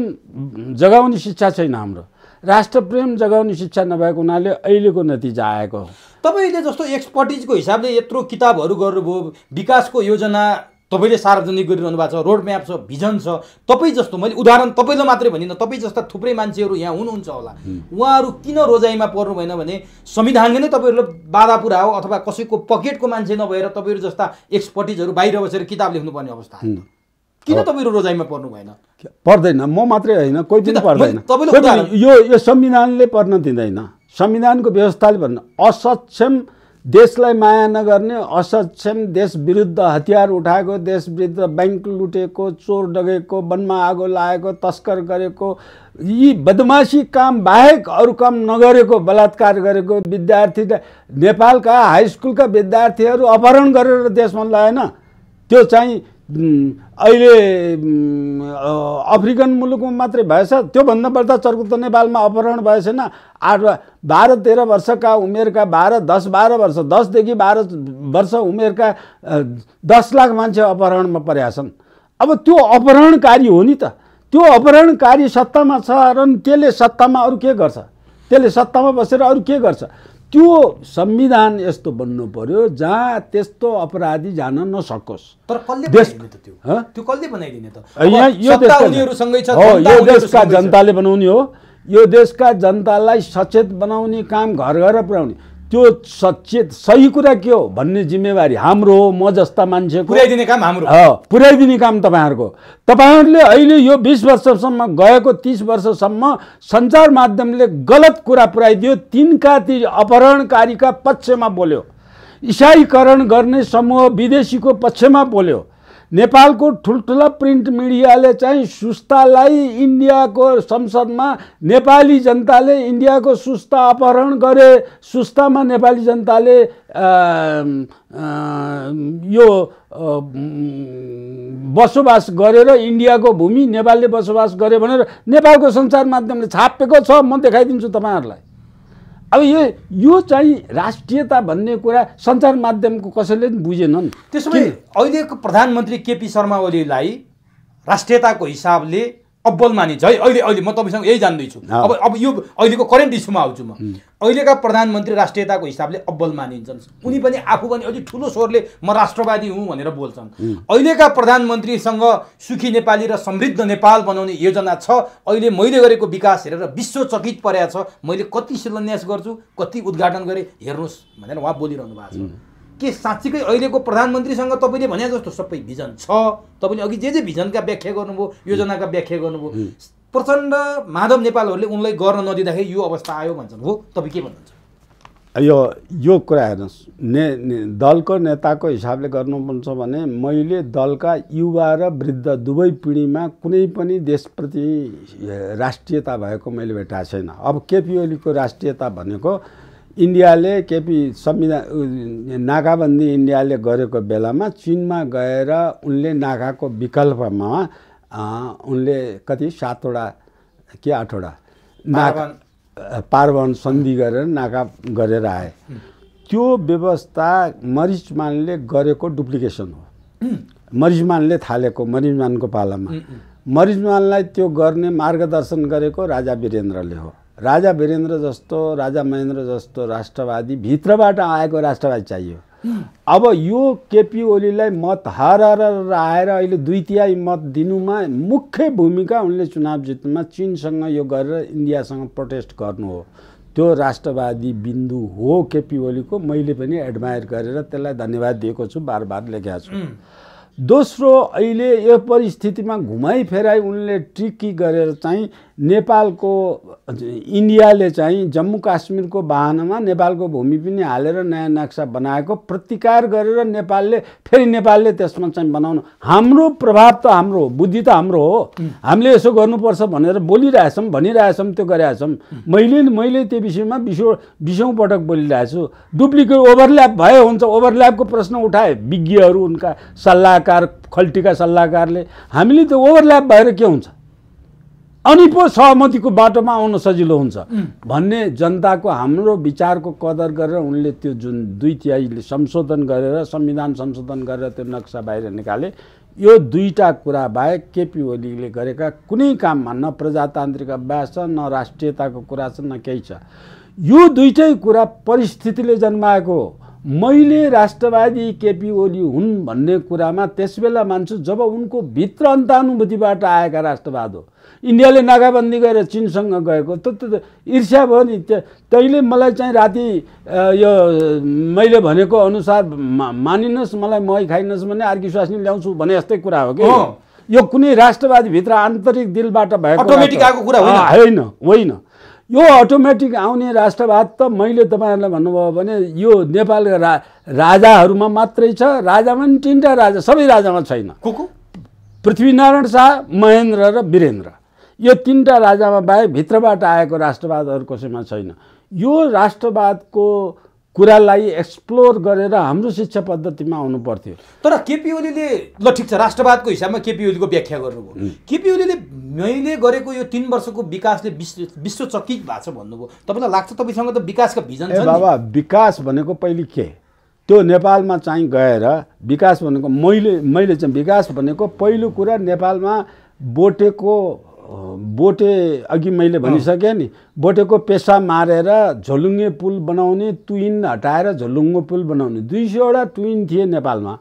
जगाउने शिक्षा छैन हाम्रो, राष्ट्रप्रेम जगाउने शिक्षा नभएको हुनाले अहिलेको नतिजा आएको हो। तपाईँले जस्तो एक्सपर्टिजको हिसाबले यत्रो किताबहरू गर्नुभयो, विकासको योजना तपाईँले सार्वजनिक गरिरहनु भएको छ, रोड म्याप छ, भिजन छ। तपाईँ जस्तो, मैले उदाहरण तपाईँलाई मात्रै भनिनँ, तपाईँ जस्ता थुप्रै मान्छेहरू यहाँ हुनुहुन्छ होला, उहाँहरू किन रोजाइमा पर्नु भएन भने संविधानले नै तपाईँहरूलाई बाधा पुऱ्यायो अथवा कसैको पकेटको मान्छे नभएर तपाईँहरू जस्ता एक्सपर्टिजहरू बाहिर बसेर किताब लेख्नुपर्ने अवस्था आयो। किन तपाईँहरू रोजाइमा पर्नु भएन? पर्दैन, म मात्रै होइन, कोही पनि पर्दैन। यो संविधानले पर्न दिँदैन, संविधानको व्यवस्थाले भन्न। असक्षम देशलाई माया नगर्ने, असक्षम देश विरुद्ध हतियार उठाएको, देश विरुद्ध बैंक लुटेको, चोर डगेको, वनमा आगो लागेको, तस्कर गरेको, यी बदमाशी काम बाहेक अरू काम नगरेको, बलात्कार गरेको विद्यार्थी, नेपालका हाई स्कुलका विद्यार्थीहरू अपहरण गरेर देशमा लगाएन। त्यो चाहिँ अहिले अफ्रिकन मुलुकमा मात्रै भएछ, त्योभन्दा बढ्ता चर्को त नेपालमा अपहरण भए छैन। 12-13 वर्षका उमेरका 10-12 वर्ष 10देखि 12 वर्ष उमेरका 10 लाख मान्छे अपहरणमा परेका छन्। अब त्यो अपहरणकारी हो नि त, त्यो अपहरणकारी सत्तामा छ र त्यसले सत्तामा अरू के गर्छ, त्यसले सत्तामा बसेर अरू के गर्छ? त्यो संविधान यस्तो बन्नु पर्यो जहाँ त्यस्तो अपराधी जान नसकोस्। तर कसले बनाइदिने त त्यो कसले बनाइदिने त? यो देशका जनताले बनाउने हो। यो देशका जनतालाई सचेत बनाउने काम घर घर पुर्याउने, त्यो सचेत सही कुरा के हो भन्ने जिम्मेवारी हाम्रो हो। म जस्ता मान्छेको पुर्याइदिने काम हाम्रो, पुर्याइदिने काम तपाईँहरूको। तपाईँहरूले अहिले यो 20 वर्षसम्म गएको 30 वर्षसम्म सञ्चार माध्यमले गलत कुरा पुर्याइदियो। तिनका ती अपहरणकारीका पक्षमा बोल्यो, इसाईकरण गर्ने समूह विदेशीको पक्षमा बोल्यो। नेपालको ठुल्ठुला प्रिन्ट मिडियाले चाहिँ सुस्तालाई इन्डियाको संसदमा नेपाली जनताले इन्डियाको सुस्ता अपहरण गरे, सुस्तामा नेपाली जनताले यो बसोबास गरेर इन्डियाको भूमि नेपालले बसोबास गरे भनेर नेपालको सञ्चार माध्यमले छापेको छ। म देखाइदिन्छु तपाईँहरूलाई। अब यो चाहिँ राष्ट्रियता भन्ने कुरा सञ्चार माध्यमको कसैले पनि बुझेनन्। त्यसो भए अहिलेको प्रधानमन्त्री केपी शर्मा ओलीलाई राष्ट्रियताको हिसाबले अब्बल मानिन्छ है? अहिले म तपाईँसँग यही जान्दैछु। अब यो अहिलेको करेन्ट इस्युमा आउँछु म। अहिलेका प्रधानमन्त्री राष्ट्रियताको हिसाबले अब्बल मानिन्छन्। उनी पनि आफू पनि अलि ठुलो स्वरले म राष्ट्रवादी हुँ भनेर बोल्छन्। अहिलेका प्रधानमन्त्रीसँग सुखी नेपाली र समृद्ध नेपाल बनाउने योजना छ। अहिले मैले गरेको विकास हेरेर विश्व चकित परेको छ। मैले कति शिलान्यास गर्छु, कति उद्घाटन गरेँ हेर्नुहोस् भनेर उहाँ बोलिरहनु भएको छ। के साँच्चीकै अहिलेको प्रधानमन्त्रीसँग तपाईँले भने जस्तो सबै भिजन छ? तपाईँले अघि जे भिजनका व्याख्या गर्नुभयो, योजनाका व्याख्या गर्नुभयो, प्रचण्ड माधव नेपालहरूले उनलाई गर्न नदिँदाखेरि यो अवस्था आयो भन्छन्, हो? तपाईँ के भन्नुहुन्छ? यो कुरा हेर्नुहोस्, दलको नेताको हिसाबले गर्नुपर्छ भने मैले दलका युवा र वृद्ध दुवै पिँढीमा कुनै पनि देशप्रति राष्ट्रियता भएको मैले भेटाएको छैन। अब केपी ओलीको राष्ट्रियता भनेको इन्डियाले केपी संविधान नाकाबन्दी इन्डियाले गरेको बेलामा चीनमा गएर उनले नाकाको विकल्पमा उनले कति 7वटा कि 8वटा नाका पारवन सन्धि गरेर नाका गरेर आए। त्यो व्यवस्था मरिचमानले गरेको डुप्लिकेसन हो। मरिचमानले थालेको, मरिचमानको पालामा मरिचमानलाई त्यो गर्ने मार्गदर्शन गरेको राजा वीरेन्द्रले हो। राजा वीरेन्द्र जस्तो, राजा महेन्द्र जस्तो राष्ट्रवादी भित्रबाट आएको राष्ट्रवादी चाहियो। अब यो केपी ओलीलाई मत हारेर आएर अहिले 2/3 मत दिनुमा मुख्य भूमिका उनले चुनाव जित्नुमा चीनसँग यो गरेर इन्डियासँग प्रोटेस्ट गर्नु हो। त्यो राष्ट्रवादी बिन्दु हो केपी ओलीको। मैले पनि एडमायर गरेर त्यसलाई धन्यवाद दिएको छु, बार बार लेखेको छु। दोस्रो, अहिले यो परिस्थितिमा घुमाइ फेराइ उनले ट्रिकी गरेर चाहिँ नेपालको, इन्डियाले चाहिँ जम्मू काश्मीरको बहानामा नेपालको भूमि पनि हालेर नयाँ नक्सा बनाएको प्रतिकार गरेर नेपालले फेरि नेपालले त्यसमा चाहिँ बनाउनु। हाम्रो प्रभाव त हाम्रो हो, बुद्धि त हाम्रो हो। हामीले यसो गर्नुपर्छ भनेर बोलिरहेछौँ, भनिरहेछौँ, त्यो गरिरहेछौँ। मैले त्यो विषयमा 20औं पटक बोलिरहेको छु। डुप्लिकेट ओभरल्याप भए हुन्छ, ओभरल्यापको प्रश्न उठाए विज्ञहरू, उनका सल्लाहकार, खल्टीका सल्लाहकारले। हामीले त्यो ओभरल्याप भएर के हुन्छ, अनि पो सहमतिको बाटोमा आउन सजिलो हुन्छ भन्ने जनताको, हाम्रो विचारको कदर गरेर उनले त्यो जुन 2/3 संशोधन गरेर, संविधान संशोधन गरेर त्यो नक्सा बाहिर निकाले। यो दुईटा कुरा बाहेक केपी ओलीले गरेका कुनै काममा न प्रजातान्त्रिक अभ्यास छ, न राष्ट्रियताको कुरा छ, न केही छ। यो दुईटै कुरा परिस्थितिले जन्माएको हो। मैले राष्ट्रवादी केपी ओली हुन् भन्ने कुरामा त्यसबेला मान्छु जब उनको भित्र अन्तानुभूतिबाट आएका राष्ट्रवाद हो। इन्डियाले नाकाबन्दी गरेर चीनसँग गएको त ईर्ष्या भयो नि। तैँले मलाई चाहिँ राति यो मैले भनेको अनुसार मानिनस्, मलाई मही खाइनस् भने अर्की स्वास्नी ल्याउँछु भने जस्तै कुरा हो कि यो कुनै राष्ट्रवादी भित्र आन्तरिक दिलबाट भएको अटोमेटिक आएको कुरा होइन। यो अटोमेटिक आउने राष्ट्रवाद त मैले तपाईँहरूलाई भन्नुभयो भने यो नेपालका राजाहरूमा मात्रै छ। राजामा पनि 3टा राजा, सबै राजामा छैन। पृथ्वीनारायण शाह, महेन्द्र र वीरेन्द्र, यो 3टा राजामा बाहेक भित्रबाट आएको राष्ट्रवादहरू कसैमा छैन। यो राष्ट्रवादको कुरालाई एक्सप्लोर गरेर हाम्रो शिक्षा पद्धतिमा आउनु पर्थ्यो। तर केपी ओलीले ल ठिक छ, राष्ट्रवादको हिसाबमा केपी ओलीको व्याख्या गर्नुभयो। केपी ओलीले मैले गरेको यो 3 वर्षको विकासले विश्वचकित भएको छ भन्नुभयो। तपाईँलाई लाग्छ तपाईँसँग त विकासका भिजन छ नि? बाबा, विकास भनेको पहिले के, त्यो नेपालमा चाहिँ गएर विकास भनेको मैले चाहिँ विकास भनेको पहिलो कुरा नेपालमा बोटे अघि मैले भनिसकेँ नि, बोटेको पेसा मारेर झोलुङ्गे पुल बनाउने, तुइन हटाएर झोलुङ्गे पुल बनाउने 200वटा तुइन थिए नेपालमा।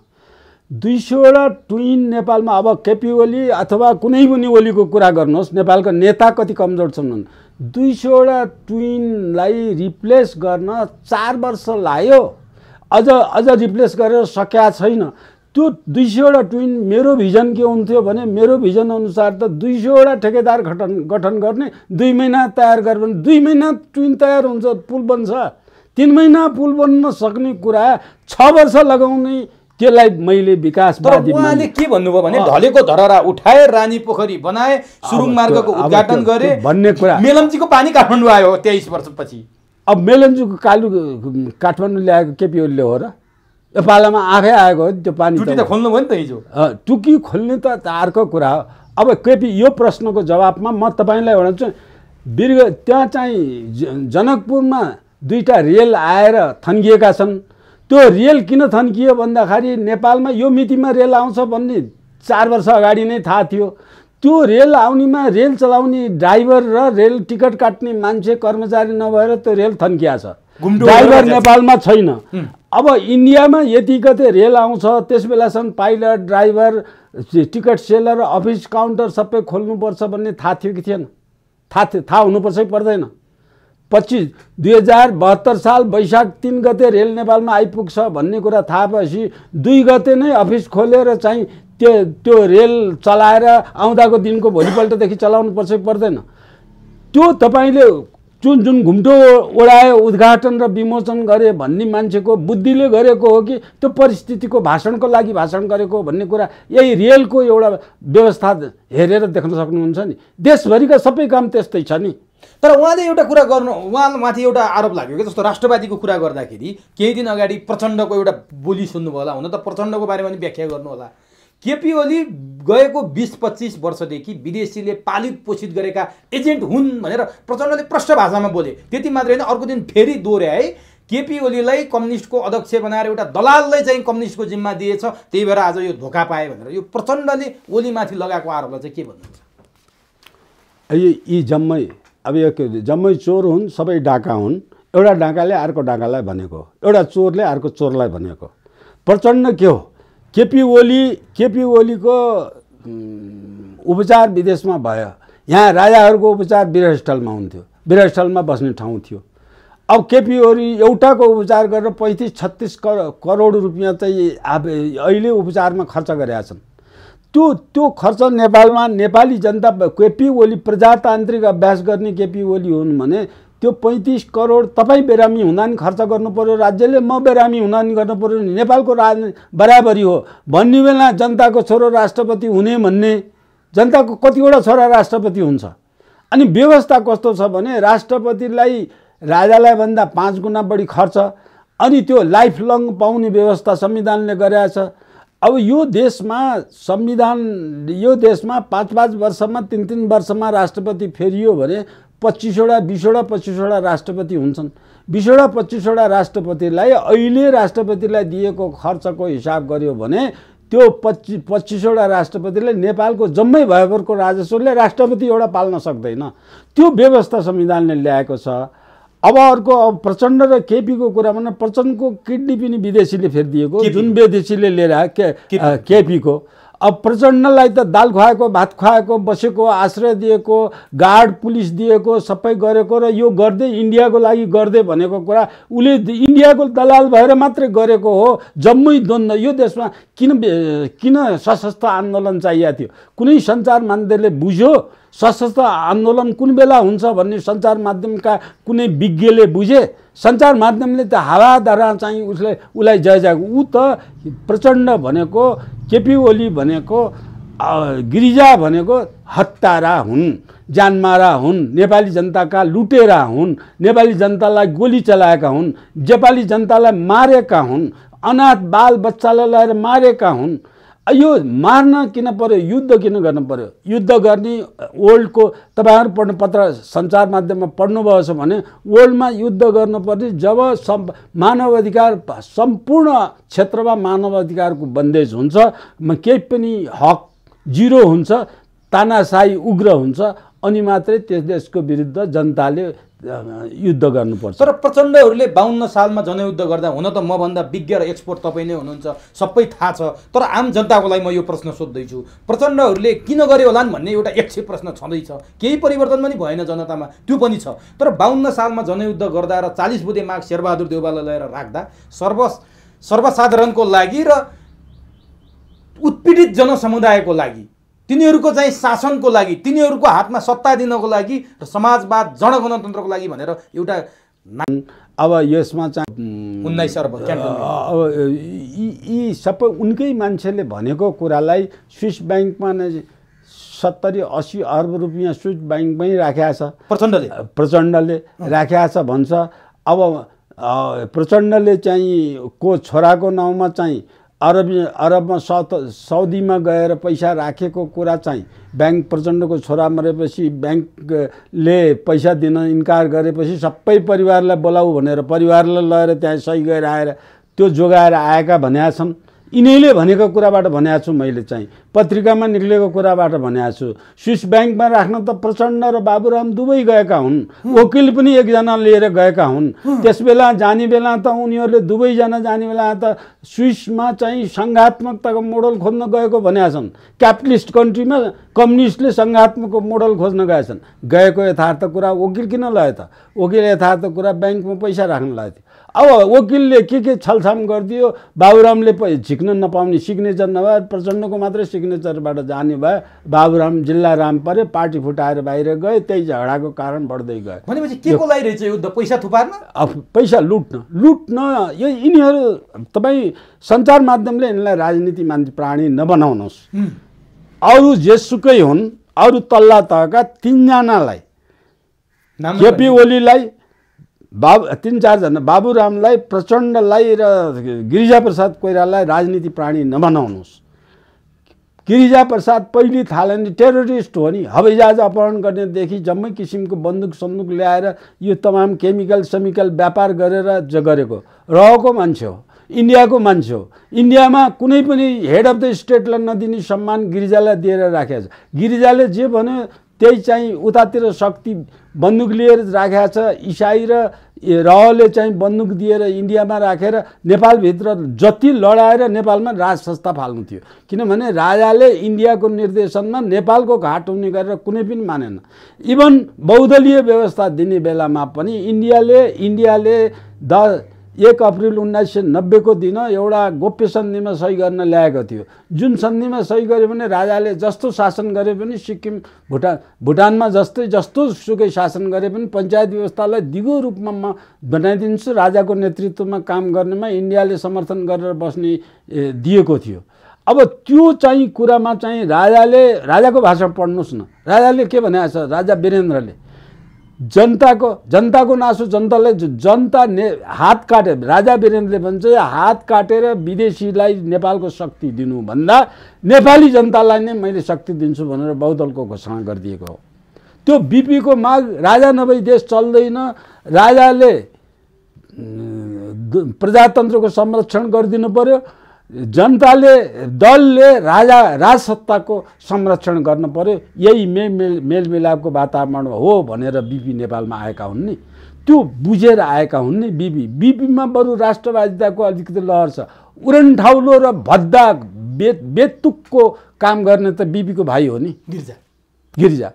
200वटा तुइन नेपालमा। अब केपी ओली अथवा कुनै पनि ओलीको कुरा गर्नुहोस्, नेपालका नेता कति कमजोर छन्। 200वटा तुइनलाई रिप्लेस गर्न 4 वर्ष लाग्यो। अझ रिप्लेस गरेर सकेका छैन। त्यो 200वटा ट्विन मेरो भिजन के हुन्थ्यो भने मेरो भिजन अनुसार त 200वटा ठेकेदार गठन गर्ने, 2 महिना तयार गर्यो भने 2 महिना ट्विन तयार हुन्छ, पुल बन्छ। 3 महिना पुल बन्न सक्ने कुरा 6 वर्ष लगाउने, त्यसलाई मैले विकासवादी। उहाँले के भन्नुभयो भने ढलेको धरहरा उठाए, रानी पोखरी बनाए, सुरुङ मार्गको उद्घाटन गरे भन्ने कुरा। मेलम्चीको पानी काठमाडौँ आयो 23 वर्षपछि। अब मेलम्चीको काठमाडौँ ल्याएको केपी ओलीले हो र? यो पालामा आफै आएको हो त्यो पानी। टुकी त खोल्नु भयो नि त हिजो। टुकी खोल्ने त अर्को कुरा हो। अब केपी यो प्रश्नको जवाबमा म तपाईँलाई भन्छु, त्यहाँ चाहिँ जनकपुरमा 2टा रेल आएर थन्किएका छन्। त्यो रेल किन थन्कियो भन्दाखेरि नेपालमा यो मितिमा रेल आउँछ भन्ने 4 वर्ष अगाडि नै थाहा थियो। त्यो रेल आउनेमा रेल चलाउने ड्राइभर र रेल टिकट काट्ने मान्छे कर्मचारी नभएर त्यो रेल थन्किया छ। ड्राइभर नेपालमा छैन। अब इन्डियामा यति गते रेल आउँछ त्यस बेलासम्म pilot, driver, ticket seller, office counter सबै खोल्नुपर्छ भन्ने थाहा थियो कि थिएन? थाहा हुनुपर्छ कि पर्दैन? 2072 साल वैशाख 3 गते रेल नेपालमा आइपुग्छ भन्ने कुरा थाहा भएपछि 2 गते नै अफिस खोलेर चाहिँ त्यो रेल चलाएर आउँदाको दिनको भोलिपल्टदेखि चलाउनु पर्छ कि पर्दैन? त्यो तपाईँले जुन घुम्टो ओढायो, उद्घाटन र विमोचन गरे भन्ने मान्छेको बुद्धिले गरेको हो कि त्यो परिस्थितिको भाषणको लागि भाषण गरेको हो भन्ने कुरा यही रेलको एउटा व्यवस्था हेरेर देख्न सक्नुहुन्छ नि। देशभरिका सबै काम त्यस्तै छ नि। तर उहाँले एउटा कुरा गर्नु, उहाँमाथि एउटा आरोप लाग्यो कि जस्तो राष्ट्रवादीको कुरा गर्दाखेरि केही दिन अगाडि प्रचण्डको एउटा बोली सुन्नुभयो होला, हुन त प्रचण्डको बारेमा पनि व्याख्या गर्नु होला। केपी ओली गएको 20-25 वर्षदेखि विदेशीले पालित पोषित गरेका एजेन्ट हुन् भनेर प्रचण्डले प्रष्ट भाषामा बोले। त्यति मात्रै होइन, अर्को दिन फेरि दोहोऱ्याए केपी ओलीलाई कम्युनिस्टको अध्यक्ष बनाएर एउटा दलाललाई चाहिँ कम्युनिस्टको जिम्मा दिएछ, त्यही भएर आज यो धोका पाए भनेर यो प्रचण्डले ओलीमाथि लगाएको आरोपलाई चाहिँ के भन्नुहुन्छ? यी जम्मै अब यो जम्मै चोर हुन्, सबै डाका हुन्। एउटा डाकाले अर्को डाकालाई भनेको, एउटा चोरले अर्को चोरलाई भनेको। प्रचण्ड के हो? केपी ओलीको उपचार विदेशमा भयो। यहाँ राजाहरूको उपचार वीरस्थलमा हुन्थ्यो, वीरस्थलमा बस्ने ठाउँ थियो। अब केपी ओली एउटाको उपचार गरेर 35-36 करोड रुपियाँ चाहिँ अहिले उपचारमा खर्च गरेका छन्। त्यो खर्च नेपालमा नेपाली जनता केपी ओली प्रजातान्त्रिक अभ्यास गर्ने केपी ओली हुन् भने त्यो 35 करोड तपाईँ बेरामी हुँदा नि खर्च गर्नु पर्यो, राज्यले म बेरामी हुँदा नि गर्नु पर्यो। नेपालको बराबरी हो भन्ने बेला जनताको छोरो राष्ट्रपति हुने भन्ने, जनताको कतिवटा छोरा राष्ट्रपति हुन्छ। अनि व्यवस्था कस्तो छ भने राष्ट्रपतिलाई राजालाई भन्दा 5 गुणा बढी खर्च, अनि त्यो लाइफ लङ पाउने व्यवस्था संविधानले गरेको छ। अब यो देशमा संविधान, यो देशमा 5-5 वर्षमा 3-3 वर्षमा राष्ट्रपति फेरियो भने 25वटा राष्ट्रपति हुन्छन्। 20वटा राष्ट्रपतिलाई अहिले राष्ट्रपतिलाई दिएको खर्चको हिसाब गर्यो भने त्यो 25वटा राष्ट्रपतिले नेपालको जम्मै भयभरको राजस्वले राष्ट्रपति एउटा पाल्न सक्दैन। त्यो व्यवस्था संविधानले ल्याएको छ। अब अर्को अब प्रचण्ड र केपीको कुरा भन्दा प्रचण्डको किडनी पनि विदेशीले फेरिदिएको, जुन विदेशीले लिएर केपीको। अब प्रचण्डलाई त दाल खुवाएको, भात खुवाएको, बसेको, आश्रय दिएको, गार्ड पुलिस दिएको, सबै गरेको र यो गर्दै इन्डियाको लागि गर्दै भनेको कुरा उसले इन्डियाको दलाल भएर मात्रै गरेको हो। जम्मै द्वन्द्व यो देशमा किन सशस्त्र आन्दोलन चाहिएको थियो? कुनै सञ्चार माध्यमले बुझ्यो सशस्त्र आन्दोलन कुन बेला हुन्छ भन्ने? सञ्चार माध्यमका कुनै विज्ञले बुझे? सञ्चार माध्यमले त हावाधारा चाहिँ उसलाई जयजाको। ऊ त प्रचण्ड भनेको, केपी ओली भनेको, गिरिजा भनेको हत्यारा हुन्, जानमारा हुन्, नेपाली जनताका लुटेरा हुन्, नेपाली जनतालाई गोली चलाएका हुन्, नेपाली जनतालाई मारेका हुन्, अनाथ बाल बच्चालाई लिएर मारेका हुन्। यो मार्न किन पर्यो? युद्ध किन गर्नु पर्यो? युद्ध गर्ने वर्ल्डको तपाईहरु पढ्नु पत्र सञ्चार माध्यममा पढ्नुभएको छ भने वर्ल्डमा युद्ध गर्नुपर्ने जब मानव अधिकार सम्पूर्ण क्षेत्रमा मानव अधिकारको बन्देज हुन्छ, केही पनि हक जिरो हुन्छ, तानाशाही उग्र हुन्छ, अनि मात्रै त्यस देशको विरुद्ध जनताले युद्ध गर्नुपर्छ। तर प्रचण्डहरूले 52 सालमा जनयुद्ध गर्दा, हुन त मभन्दा विज्ञ र एक्सपर्ट तपाईँ नै हुनुहुन्छ, सबै थाहा छ, तर आम जनताको लागि म यो प्रश्न सोध्दैछु, प्रचण्डहरूले किन गरे होलान् भन्ने एउटा यक्ष प्रश्न छँदैछ। केही परिवर्तन पनि भएन जनतामा, त्यो पनि छ। तर 52 सालमा जनयुद्ध गर्दा र 40 बुँदे माग शेरबहादुर देउवालाई लिएर राख्दा सर्वसाधारणको लागि र उत्पीडित जनसमुदायको लागि, तिनीहरूको चाहिँ शासनको लागि, तिनीहरूको हातमा सत्ता दिनको लागि र समाजवाद जनगणतन्त्रको लागि भनेर एउटा अब यसमा चाहिँ 19 अर्ब अब यी सबै उनकै मान्छेले भनेको कुरालाई स्विस ब्याङ्कमा 70-80 अर्ब रुपियाँ स्विस ब्याङ्कमै राखेको छ प्रचण्डले राखेको छ भन्छ। अब प्रचण्डले चाहिँ को छोराको नाउँमा चाहिँ अरबमा साउदीमा गएर पैसा राखेको कुरा चाहिँ ब्याङ्क प्रचण्डको छोरा मरेपछि ब्याङ्कले पैसा दिन इन्कार गरेपछि सबै परिवारलाई बोलाऊ भनेर परिवारलाई लगेर त्यहाँ सही गरेर आएर त्यो जोगाएर आएका भनेका छन्। यिनीले भनेको कुराबाट भनेको छु, मैले चाहिँ पत्रिकामा निक्लेको कुराबाट भनेको छु। स्विस ब्याङ्कमा राख्न त प्रचण्ड र बाबुराम दुवै गएका हुन्, वकिल पनि एकजना लिएर गएका हुन्। त्यसबेला जाने बेला त उनीहरूले दुवैजना जाने बेला त स्विसमा चाहिँ सङ्घात्मकताको मोडल खोज्न गएको भनेका छन्। क्यापिटलिस्ट कन्ट्रीमा कम्युनिस्टले सङ्घात्मकको मोडल खोज्न गएछन्। गएको यथार्थ कुरा वकिल किन लयो त? वकिल यथार्थ कुरा ब्याङ्कमा पैसा राख्न लाग्यो। अब वकिलले के छलछाम गरिदियो, बाबुरामले झिक्न नपाउने सिग्नेचर नभए प्रचण्डको मात्रै सिग्नेचरबाट जाने भए बाबुराम जिल्ला राम परे, पार्टी फुटाएर बाहिर गए, त्यही झगडाको कारण बढ्दै गयो। भनेपछि के को लागि रहेछ युद्ध? पैसा थुपार्न, पैसा लुट्न। यो यिनीहरू तपाईँ सञ्चार माध्यमले यिनलाई राजनीति मान्ने प्राणी नबनाउनुहोस्। अरू जेसुकै हुन्, अरू तल्ला तहका 3 जनालाई, केपी ओलीलाई, 3-4 जना, बाबुरामलाई, प्रचण्डलाई र गिरिजाप्रसाद कोइरालालाई राजनीति प्राणी नबनाउनुहोस्। गिरिजाप्रसाद पहिले थालनी टेरोरिस्ट हो नि, हवाईजहाज अपहरण गर्नेदेखि जम्मै किसिमको बन्दुक सन्दुक ल्याएर यो तमाम केमिकल सेमिकल व्यापार गरेर गरेको रहेको मान्छे हो, इन्डियाको मान्छे हो। इन्डियामा कुनै पनि हेड अफ द स्टेटलाई नदिने सम्मान गिरिजालाई दिएर राखेको छ। गिरिजाले जे भन्यो त्यही चाहिँ उतातिर शक्ति बन्दुक लिएर राखेको छ। इसाई र रावले चाहिँ बन्दुक दिएर इन्डियामा राखेर नेपालभित्र जति लडाएर नेपालमा राज संस्था फाल्नु थियो, किनभने राजाले इन्डियाको निर्देशनमा नेपालको घाट हुने गरेर कुनै पनि मानेन। इभन बहुदलीय व्यवस्था दिने बेलामा पनि इन्डियाले 1 अप्रिल 1990 को दिन एउटा गोप्य सन्धिमा सही गर्न ल्याएको थियो, जुन सन्धिमा सही गर्यो भने राजाले जस्तो शासन गरे पनि सिक्किम भुटानमा जस्तो सुकै शासन गरे पनि पञ्चायत व्यवस्थालाई दिगो रूपमा म बनाइदिन्छु, राजाको नेतृत्वमा काम गर्नेमा इन्डियाले समर्थन गरेर बस्ने दिएको थियो। अब त्यो चाहिँ कुरामा चाहिँ राजाको भाषा पढ्नुहोस् न, राजाले के भनेको छ, राजा वीरेन्द्रले जनताको नासो जनता हात काटे, राजा वीरेन्द्रले भन्छ हात काटेर विदेशीलाई नेपालको शक्ति दिनुभन्दा नेपाली जनतालाई नै मैले शक्ति दिन्छु भनेर बहुदलको घोषणा गरिदिएको हो। त्यो बीपीको माग राजा नभई देश चल्दैन, राजाले प्रजातन्त्रको संरक्षण गरिदिनु पर्यो, जनताले दलले राजसत्ताको संरक्षण गर्न पर्यो, यही मेलमिलापको वातावरण हो भनेर बीपी नेपालमा आएका हुन् नि, त्यो बुझेर आएका हुन् नि। बीपीमा बरु राष्ट्रवादिताको अलिकति लहर छ, उरनठाउलो र भद्दा बेतुकको काम गर्ने त बीपीको भाइ हो नि गिरिजा।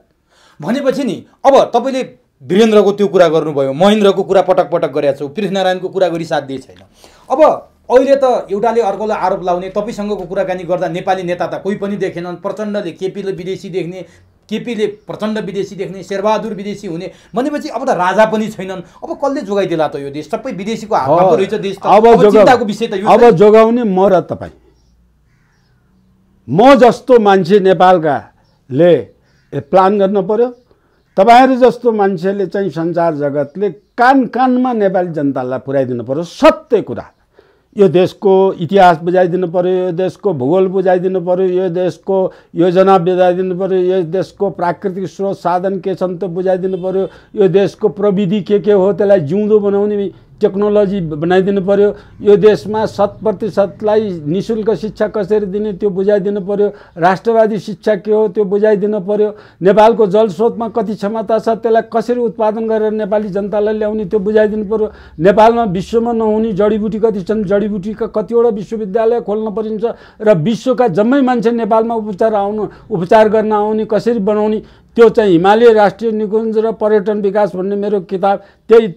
भनेपछि नि अब तपाईँले वीरेन्द्रको त्यो कुरा गर्नुभयो, महेन्द्रको कुरा पटक पटक गरेका छौ, पृथ्वीनारायणको कुरा गरी साथ दिए छैन। अब अहिले त एउटाले अर्कोलाई आरोप लाउने, तपाईँसँगको कुराकानी गर्दा नेपाली नेता त कोही पनि देखेनन्, प्रचण्डले केपीले विदेशी देख्ने, केपीले प्रचण्ड विदेशी देख्ने, शेरबहादुर विदेशी हुने भनेपछि अब त राजा पनि छैनन्, अब कसले जोगाइदिला त यो देश, सबै विदेशीको हातमा पो रहेछ देश त। अब चिन्ताको विषय त यो अब जोगाउने म र तपाईँ, म जस्तो मान्छे नेपालकाले प्लान गर्न पर्यो, तपाईहरु जस्तो मान्छेले चाहिँ संसार जगतले कानमा नेपाली जनतालाई पुर्याइदिनु पर्यो सत्य कुरा। यो देशको इतिहास बुझाइदिनु पर्यो, यो देशको भूगोल बुझाइदिनु पर्यो, यो देशको योजना बुझाइदिनु पर्यो, यो देशको प्राकृतिक स्रोत साधन के छन् त्यो बुझाइदिनु पर्यो, यो देशको प्रविधि के हो त्यसलाई जिउँदो बनाउने टेक्नोलोजी बनाइदिनु पर्यो, यो देशमा 100% निशुल्क शिक्षा कसरी दिने त्यो बुझाइदिनु पर्यो, राष्ट्रवादी शिक्षा के हो त्यो बुझाइदिनु पर्यो, नेपालको जलस्रोतमा कति क्षमता छ त्यसलाई कसरी उत्पादन गरेर नेपाली जनतालाई ल्याउने त्यो बुझाइदिनु पर्यो, नेपालमा विश्वमा नहुने जडीबुटी कति छन्, जडीबुटीका कतिवटा विश्वविद्यालय खोल्न परिन्छ र विश्वका जम्मै मान्छे नेपालमा उपचार गर्न आउने कसरी बनाउने त्यो चाहिँ हिमालय राष्ट्रिय निकुञ्ज र पर्यटन विकास भन्ने मेरो किताब त्यही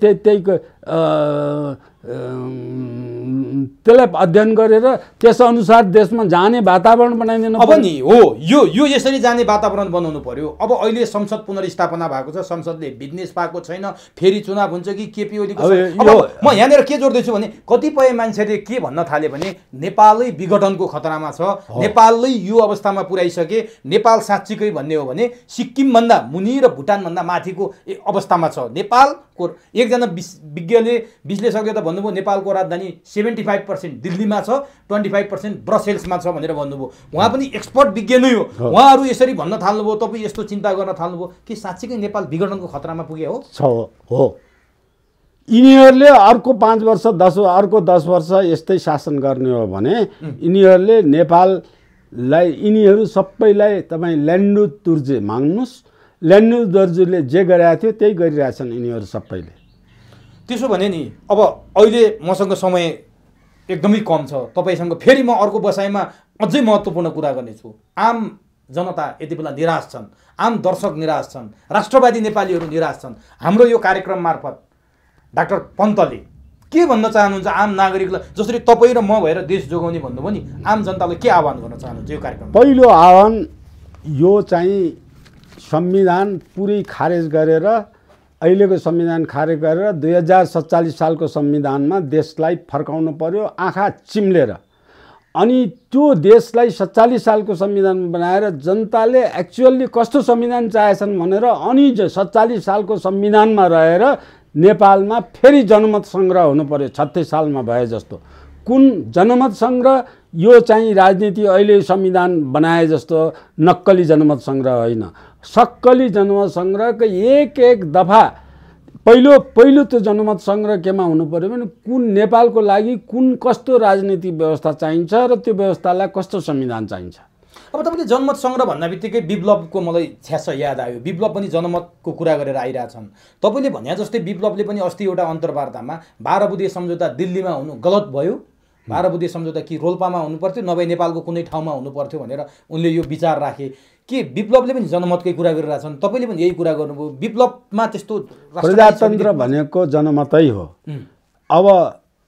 त्यसलाई अध्ययन गरेर त्यस अनुसार देशमा जाने वातावरण बनाइदिनु अब नि हो यो यसरी जाने वातावरण बनाउनु पर्यो। अब अहिले संसद पुनर्स्थापना भएको छ, संसदले बिजनेस पाएको छैन, फेरि चुनाव हुन्छ कि केपी ओलीको। अब म यहाँनिर के जोड्दैछु भने कतिपय मान्छेले के भन्न थाले भने नेपालै विघटनको खतरामा छ, नेपाललाई यो अवस्थामा पुर्याइसके, नेपाल साँच्चीकै भन्ने हो भने सिक्किम भन्दा मुनि र भुटान भन्दा माथिको अवस्थामा छ। नेपालको एकजना विज्ञले विश्लेषकले त भन्नुभयो नेपालको राजधानी 75% दिल्लीमा छ, 25% ब्रसेल्समा छ भनेर भन्नुभयो। उहाँ पनि एक्सपर्ट विज्ञ नै हो, उहाँहरू यसरी भन्न थाल्नुभयो, तपाईँ यस्तो चिन्ता गर्न थाल्नुभयो कि साँच्चीकै नेपाल विघटनको खतरामा पुग्यो हो। यिनीहरूले अर्को 5 वर्ष अर्को 10 वर्ष यस्तै शासन गर्ने हो भने यिनीहरूले नेपाललाई यिनीहरू सबैलाई तपाईँ ल्यान्डु तुर्जे माग्नुहोस्, ल्यान्डु तुर्जेले जे गरेका थियो त्यही गरिरहेछन् यिनीहरू सबैले। त्यसो भने नि अब अहिले मसँग समय एकदमै कम छ, तपाईसँग फेरि म अर्को बसाइमा अझै महत्त्वपूर्ण कुरा गर्नेछु। आम जनता यति बेला निराश छन्, आम दर्शक निराश छन्, राष्ट्रवादी नेपालीहरू निराश छन्। हाम्रो यो कार्यक्रम मार्फत डाक्टर पन्तले के भन्न चाहनुहुन्छ आम नागरिकलाई, जसरी तपाईँ र म भएर देश जोगाउने भन्नुभयो नि, आम जनतालाई के आह्वान गर्न चाहनुहुन्छ यो कार्यक्रम? पहिलो आह्वान यो चाहिँ संविधान पुरै खारेज गरेर, अहिलेको संविधान खारेज गरेर 2047 सालको संविधानमा देशलाई फर्काउनु पर्यो आँखा चिम्लेर। अनि त्यो देशलाई 47 सालको संविधान बनाएर जनताले एक्चुअली कस्तो संविधान चाहेछन् भनेर अनि 47 सालको संविधानमा रहेर नेपालमा फेरि जनमत सङ्ग्रह हुनु पर्यो 36 सालमा भए जस्तो। कुन जनमत सङ्ग्रह यो चाहिँ राजनीति अहिले संविधान बनाए जस्तो नक्कली जनमत सङ्ग्रह होइन। सक्कली जनमत सङ्ग्रहको एक दफा पहिलो त्यो जनमत सङ्ग्रह केमा हुनु पर्यो भने कुन नेपालको लागि कुन कस्तो राजनीतिक व्यवस्था चाहिन्छ र त्यो व्यवस्थालाई कस्तो संविधान चाहिन्छ। अब तपाईँले जनमत सङ्ग्रह भन्दा बित्तिकै विप्लवको मलाई छ्यास याद आयो। विप्लव पनि जनमतको कुरा गरेर आइरहेछन्। तपाईँले भने जस्तै विप्लवले पनि अस्ति एउटा अन्तर्वार्तामा 12 बुँदे सम्झौता दिल्लीमा हुनु गलत भयो, 12 बुँदे सम्झौता कि रोल्पामा हुनुपर्थ्यो नभए नेपालको कुनै ठाउँमा हुनुपर्थ्यो भनेर उनले यो विचार राखे। के विप्लवले पनि जनमतकै कुरा गरिरहेछन्, तपाईँले पनि यही कुरा गर्नुभयो। विप्लवमा त्यस्तो प्रजातन्त्र भनेको जनमतै हो। अब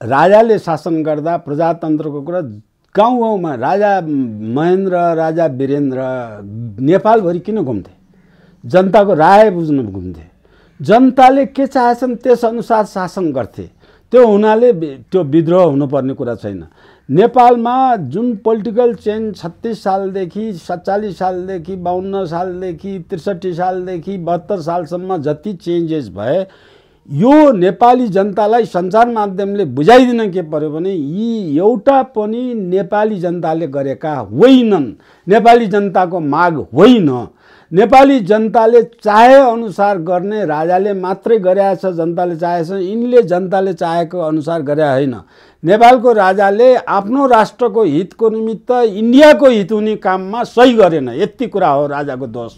राजाले शासन गर्दा प्रजातन्त्रको कुरा गाउँ-गाउँमा राजा महेन्द्र, राजा वीरेन्द्र नेपालभरि किन घुम्थे? जनताको राय बुझ्न घुम्थे। जनताले के चाहेछन् त्यसअनुसार शासन गर्थे। त्यो हुनाले त्यो विद्रोह हुनुपर्ने कुरा छैन। नेपालमा जुन पोलिटिकल चेन्ज 36 सालदेखि 47 सालदेखि 52 सालदेखि 63 सालदेखि 72 सालसम्म जति चेन्जेस भए यो नेपाली जनतालाई सञ्चार माध्यमले बुझाइदिन के पर्यो भने यी एउटा पनि नेपाली जनताले गरेका होइनन्, नेपाली जनताको माग होइन। नेपाली जनताले चाहे अनुसार गर्ने राजाले मात्रै गरेछ, जनताले चाहेछ। यिनले जनताले चाहेको अनुसार गरे होइन। नेपालको राजाले आफ्नो राष्ट्रको हितको निमित्त इन्डियाको हित हुने काममा सही गरेन, यति कुरा हो राजाको दोष।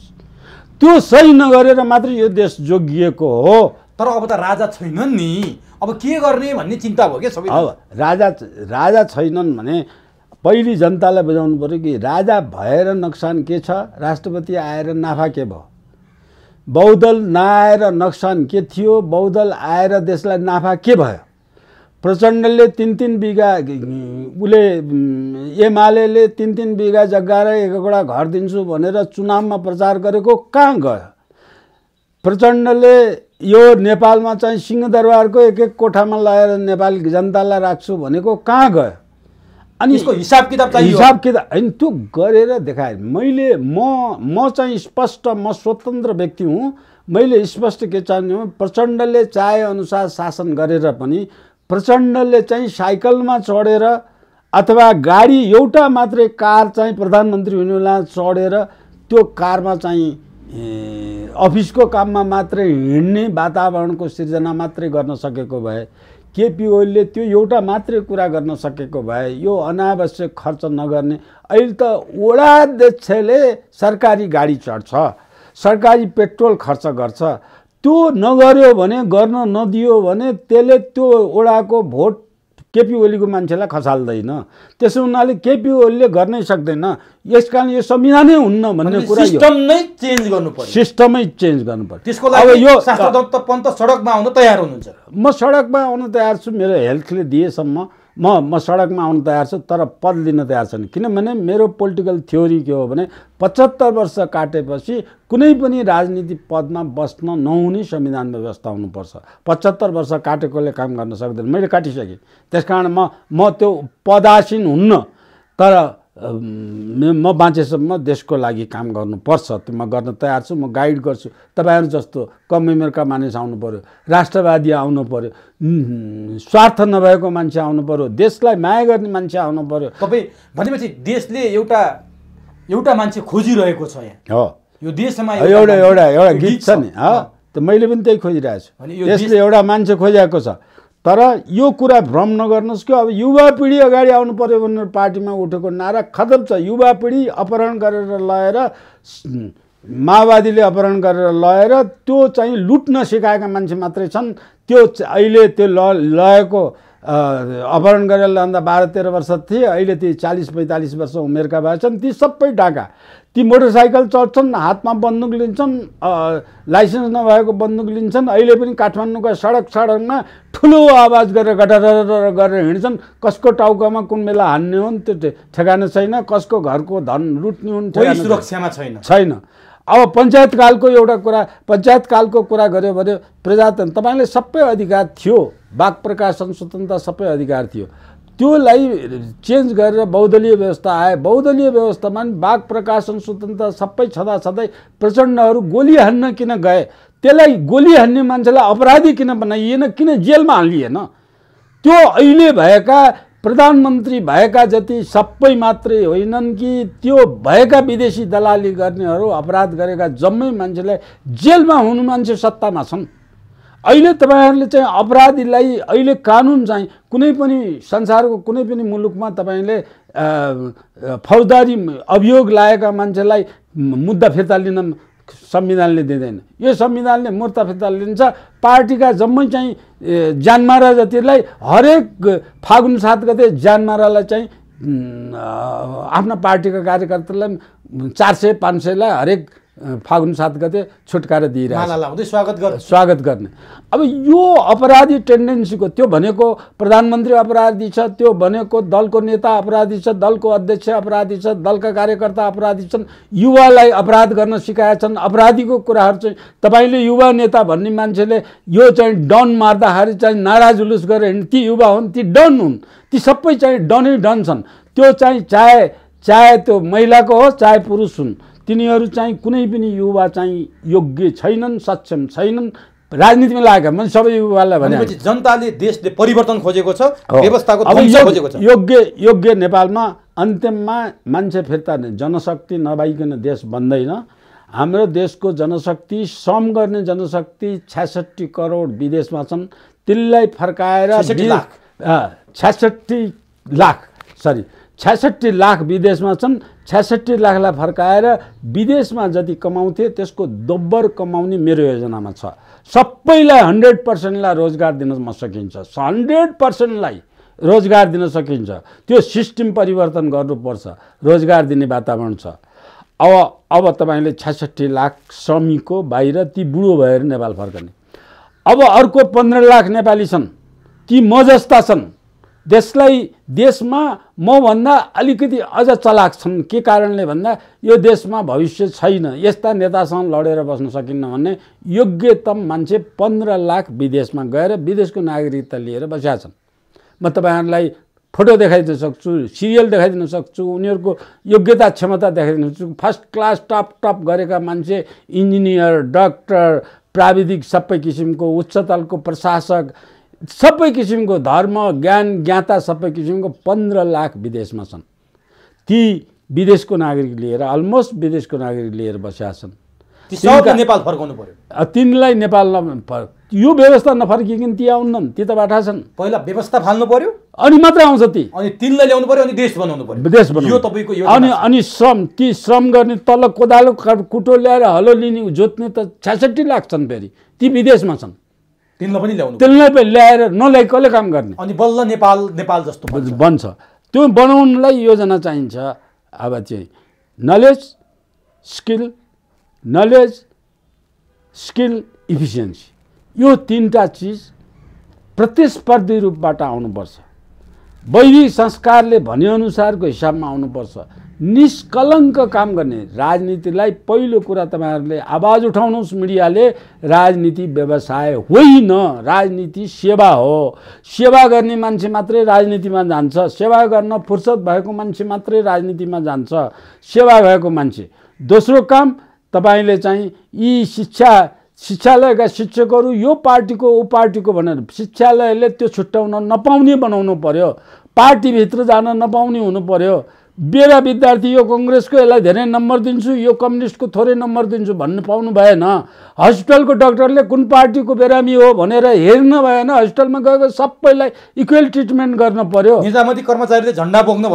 त्यो सही नगरेर मात्र यो देश जोगिएको हो। तर अब त राजा छैनन् नि, अब के गर्ने भन्ने चिन्ता भयो क्या सबै। अब राजा छैनन् भने पहिले जनतालाई बुझाउनु पर्यो कि राजा भएर नोक्सान के छ, राष्ट्रपति आएर नाफा के भयो। बहुदल नआएर नोक्सान के थियो, बहुदल आएर देशलाई नाफा के भयो। प्रचण्डले 3-3 बिघा उसले एमाले 3-3 बिघा जग्गा र एकवटा घर दिन्छु भनेर चुनावमा प्रचार गरेको कहाँ गयो? प्रचण्डले यो नेपालमा चाहिँ सिंहदरबारको एक कोठामा लगेर नेपाली जनतालाई राख्छु भनेको कहाँ गयो? अनि यसको हिसाब किताब होइन, त्यो गरेर देखाए। म चाहिँ स्पष्ट, म स्वतन्त्र व्यक्ति हुँ। मैले स्पष्ट के चाहन्छु, प्रचण्डले चाहे अनुसार शासन गरेर पनि प्रचण्डले चाहिँ साइकलमा चढेर अथवा गाडी एउटा मात्रै कार चाहिँ प्रधानमन्त्री हुने बेला चढेर त्यो कारमा चाहिँ अफिसको काममा मात्रै हिँड्ने वातावरणको सिर्जना मात्रै गर्न सकेको भए, केपी ओलीले त्यो एउटा मात्रै कुरा गर्न सकेको भए, यो अनावश्यक खर्च नगर्ने। अहिले त वडा अध्यक्षले सरकारी गाडी चढ्छ, सरकारी पेट्रोल खर्च गर्छ। त्यो नगर्यो भने, गर्न नदियो भने त्यसले त्यो वडाको भोट केपी ओलीको मान्छेलाई खसाल्दैन। त्यसो हुनाले केपी ओलीले गर्नै सक्दैन। यसकारण यो संविधानै हुन्न भन्ने कुरा, सिस्टम नै चेन्ज गर्नु पर्यो, सिस्टमै चेन्ज गर्नु पर्यो। त्यसको लागि यो शास्त्रदत्त पन्त सडकमा आउन तयार हुनुहुन्छ? म सडकमा आउन तयार छु, मेरो हेल्थले दिएसम्म म सडकमा आउन तयार छु, तर पद लिन तयार छैन। किनभने मेरो पोलिटिकल थ्योरी के हो भने 75 वर्ष काटेपछि कुनै पनि राजनीति पदमा बस्न नहुने संविधान व्यवस्था हुनुपर्छ। 75 वर्ष काटेकोले काम गर्न सक्दैन। मैले काटिसकेँ, त्यसकारण म त्यो पदासीन हुन्न, तर म बाँचेसम्म देशको लागि काम गर्नुपर्छ। त्यो म गर्न तयार छु। म गाइड गर्छु। तपाईँहरू जस्तो कम उमेरका मानिस आउनु पर्यो, राष्ट्रवादी आउनु पर्यो, स्वार्थ नभएको मान्छे आउनु पर्यो, देशलाई माया गर्ने मान्छे आउनु पर्यो। तपाईँ भनेपछि देशले एउटा मान्छे खोजिरहेको छ यहाँ। हो, यो देशमा एउटा गीत छ नि, त मैले पनि त्यही खोजिरहेको छु। देशले एउटा मान्छे खोजेको छ। तर यो कुरा भ्रम नगर्नुहोस् कि अब युवा पिँढी अगाडि आउनु पर्यो भनेर पार्टीमा उठेको नारा खतम छ। युवा पिँढी अपहरण गरेर लगेर, माओवादीले अपहरण गरेर लगेर त्यो चाहिँ लुट्न सिकाएका मान्छे मात्रै छन्। त्यो अहिले त्यो लगेको अपहरण गरेर लाँदा 12-13 वर्ष थिए, अहिले ती 40-45 वर्ष उमेरका भएछन्। ती सबै डाका, ती मोटरसाइकल चढ्छन्, हातमा बन्दुक लिन्छन्, लाइसेन्स नभएको बन्दुक लिन्छन्। अहिले पनि काठमाडौँका सडकमा ठुलो आवाज गरेर गटर गरेर हिँड्छन्। कसको टाउकामा कुन बेला हान्ने हुन् त्यो ठेगाना छैन, कसको घरको धन लुट्ने हुन् सुरक्षामा छैन। अब पञ्चायतकालको कुरा गऱ्यो भने प्रजातन्त्र तपाईँले सबै अधिकार थियो, वाक प्रकाशन स्वतन्त्रता सबै अधिकार थियो। त्योलाई चेन्ज गरेर बहुदलीय व्यवस्था आयो। बहुदलीय व्यवस्थामा वाक प्रकाशन स्वतन्त्रता सबै छँदाछँदै प्रचण्डहरू गोली हान्न किन गए? त्यसलाई गोली हान्ने मान्छेलाई अपराधी किन बनाइएन? किन जेलमा हालिएन? त्यो अहिले भएका प्रधानमन्त्री भएका जति सबै मात्रै होइनन् कि त्यो भएका विदेशी दलाली गर्नेहरू अपराध गरेका जम्मै मान्छेलाई जेलमा हुनु मान्छे सत्तामा छन्। अहिले तपाईहरुले चाहिँ अपराधीलाई अहिले कानुन चाहिँ कुनै पनि संसारको कुनै पनि मुलुकमा तपाईले फौजदारी अभियोग लागेका मान्छेलाई मुद्दा फिर्ता लिन संविधानले दिँदैन। यो संविधानले मुद्दा फिर्ता लिन्छ। पार्टीका जम्मै चाहिँ ज्यानमारा जतिलाई हरेक फागुन 7 गते ज्यानमारालाई चाहिँ आफ्ना पार्टीका कार्यकर्तालाई 400-500 लाई हरेक फागुन 7 गते छुटकारा दिइरहेछ, माला लाउँदै स्वागत गर्ने। अब यो अपराधी टेन्डेन्सीको त्यो भनेको प्रधानमन्त्री अपराधी छ, त्यो भनेको दलको नेता अपराधी छ, दलको अध्यक्ष अपराधी छ, दलका कार्यकर्ता अपराधी छन्, युवालाई अपराध गर्न सिकाएका छन्। अपराधीको कुराहरू चाहिँ तपाईले युवा नेता भन्ने मान्छेले यो चाहिँ डन मार्दाखेरि चाहिँ नारा जुलुस गरेर हिँड्ने ती युवा हुन्, ती डन हुन्, ती सबै चाहिँ डनै डन छन्। त्यो चाहिँ चाहे त्यो महिलाको होस् चाहे पुरुष हुन्, तिनीहरू चाहिँ कुनै पनि युवा चाहिँ योग्य छैनन्, सक्षम छैनन् राजनीतिमा लागेका। मैले सबै युवालाई भने जनताले देशले परिवर्तन खोजेको छ, व्यवस्थाको ध्वंस खोजेको छ। योग्य नेपालमा अन्त्यममा मान्छे फिर्ता जनशक्ति नभइकन देश बन्दैन। हाम्रो देशको जनशक्ति श्रम गर्ने जनशक्ति 66 करोड विदेशमा छन्। तिनलाई फर्काएर 66 लाख विदेशमा छन्। 66 लाखलाई फर्काएर विदेशमा जति कमाउँथे त्यसको दोब्बर कमाउने मेरो योजनामा छ। सबैलाई 100% लाई रोजगार दिन सकिन्छ, 100% लाई रोजगार दिन सकिन्छ। त्यो सिस्टम परिवर्तन गर्नुपर्छ, रोजगार दिने वातावरण छ। अब तपाईले 66 लाख श्रमिकको बाहिर ती बुढो भएर नेपाल फर्कने। अब अर्को 15 लाख नेपाली छन्, ती म जस्ता छन्। देशमा म भन्दा अलिकति अझ चलाक छन्। के कारणले भन्दा यो देशमा भविष्य छैन, यस्ता नेतासँग लडेर बस्न सकिन्न भन्ने योग्यतम मान्छे 15 लाख विदेशमा गएर विदेशको नागरिकता लिएर बसेका छन्। म तपाईहरुलाई फोटो देखाइदिन सक्छु, सिरियल देखाइदिन सक्छु, उनीहरूको योग्यता क्षमता देखाइदिन सक्छु। फर्स्ट क्लास टप गरेका मान्छे, इन्जिनियर, डाक्टर, प्राविधिक, सबै किसिमको उच्च तलको प्रशासक, सबै किसिमको धर्म ज्ञान ज्ञाता सबै किसिमको 15 लाख विदेशमा छन्। ती विदेशको नागरिक लिएर अलमोस्ट विदेशको नागरिक लिएर बसेका छन्। ती सबैलाई नेपाल फर्काउनु पर्यो। तिनलाई नेपाल यो व्यवस्था नफर्किकन ती आउन्नन्, ती त बाठा छन्। पहिला व्यवस्था फाल्नु पर्यो अनि मात्र आउँछ ती, अनि तिनलाई ल्याउनु पर्यो, अनि देश बनाउनु पर्यो। देश बनाउनु यो तपाईको यो अनि श्रम गर्ने तल कोदालो कुटो ल्याएर हलो लिने जोत्ने त 66 लाख छन्। फेरि ती विदेशमा छन्, तिनलाई पनि ल्याएर नल्याइ कसले काम गर्ने? अनि बल्ल नेपाल जस्तो बन्छ। त्यो बनाउनलाई योजना चाहिन्छ। अब चाहिँ नलेज स्किल इफिसियन्सी, यो तीनटा चीज प्रतिस्पर्धी रूपबाट आउनुपर्छ। वैदिक संस्कारले भनेअनुसारको हिसाबमा आउनुपर्छ। निष्कलङ्क काम गर्ने राजनीतिलाई पहिलो कुरा तपाईहरुले आवाज उठाउनुस्। मिडियाले राजनीति व्यवसाय होइन, राजनीति सेवा हो। सेवा गर्ने मान्छे मात्रै राजनीतिमा जान्छ, सेवा गर्न फुर्सद भएको मान्छे मात्रै राजनीतिमा जान्छ, सेवा भएको मान्छे। दोस्रो काम तपाईले चाहिँ यी शिक्षालयका शिक्षकहरू यो पार्टीको ऊ पार्टीको भनेर शिक्षालयले त्यो छुट्याउन नपाउने बनाउनु पर्यो। पार्टीभित्र जान नपाउने हुनु पर्यो। बेरा विद्यार्थी यो कांग्रेसको यसलाई धेरै नम्बर दिन्छु, यो कम्युनिस्टको थोरै नम्बर दिन्छु भन्न पाउनु भएन। हस्पिटलको डाक्टरले कुन पार्टीको बिरामी हो भनेर हेर्न भएन। हस्पिटलमा गएको सबैलाई इक्वल ट्रिटमेन्ट गर्न पर्यो। निजामती कर्मचारीले झण्डा बोक्नु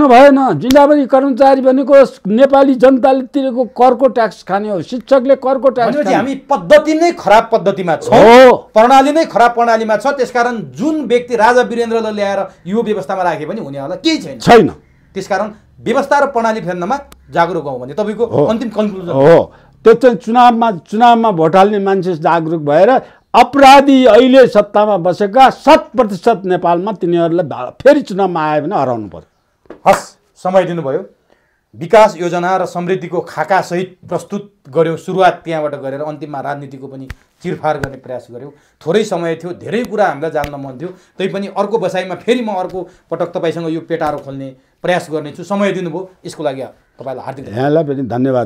भएन। निजामती कर्मचारी भनेको नेपाली जनताले तिरेको करको ट्याक्स खाने हो। शिक्षकले करको ट्याक्स खाने। हामी पद्धति नै खराब पद्धतिमा छौं, प्रणाली नै खराब प्रणालीमा छ। त्यसकारण जुन व्यक्ति राजा वीरेन्द्रले ल्याएर यो व्यवस्थामा राखे पनि हुनेवाला केही छैन। त्यसकारण व्यवस्था र प्रणाली फेर्नमा जागरुक हौ भने तपाईको अन्तिम कन्क्लुजन हो। त्यो चाहिँ चुनावमा भोट हाल्ने मान्छे जागरुक भएर अपराधी अहिले सत्तामा बसेका 100% नेपालमा तिनीहरूलाई फेरि चुनावमा आयो भने हराउनु पर्यो। हस्, समय दिनुभयो। विकास योजना र समृद्धिको खाका सहित प्रस्तुत गर्यौं। सुरुवात त्यहाँबाट गरेर अन्तिममा राजनीतिको पनि चिरफार गर्ने प्रयास गर्यौं। थोरै समय थियो, धेरै कुरा हामीलाई जान्न मन थियो। तैपनि अर्को बसाइमा फेरि म अर्को पटक तपाईसँग यो पेटारो खोल्ने प्रयास गर्नेछु। समय दिनुभयो, यसको लागि तपाईलाई हार्दिक यहाँलाई पनि धन्यवाद।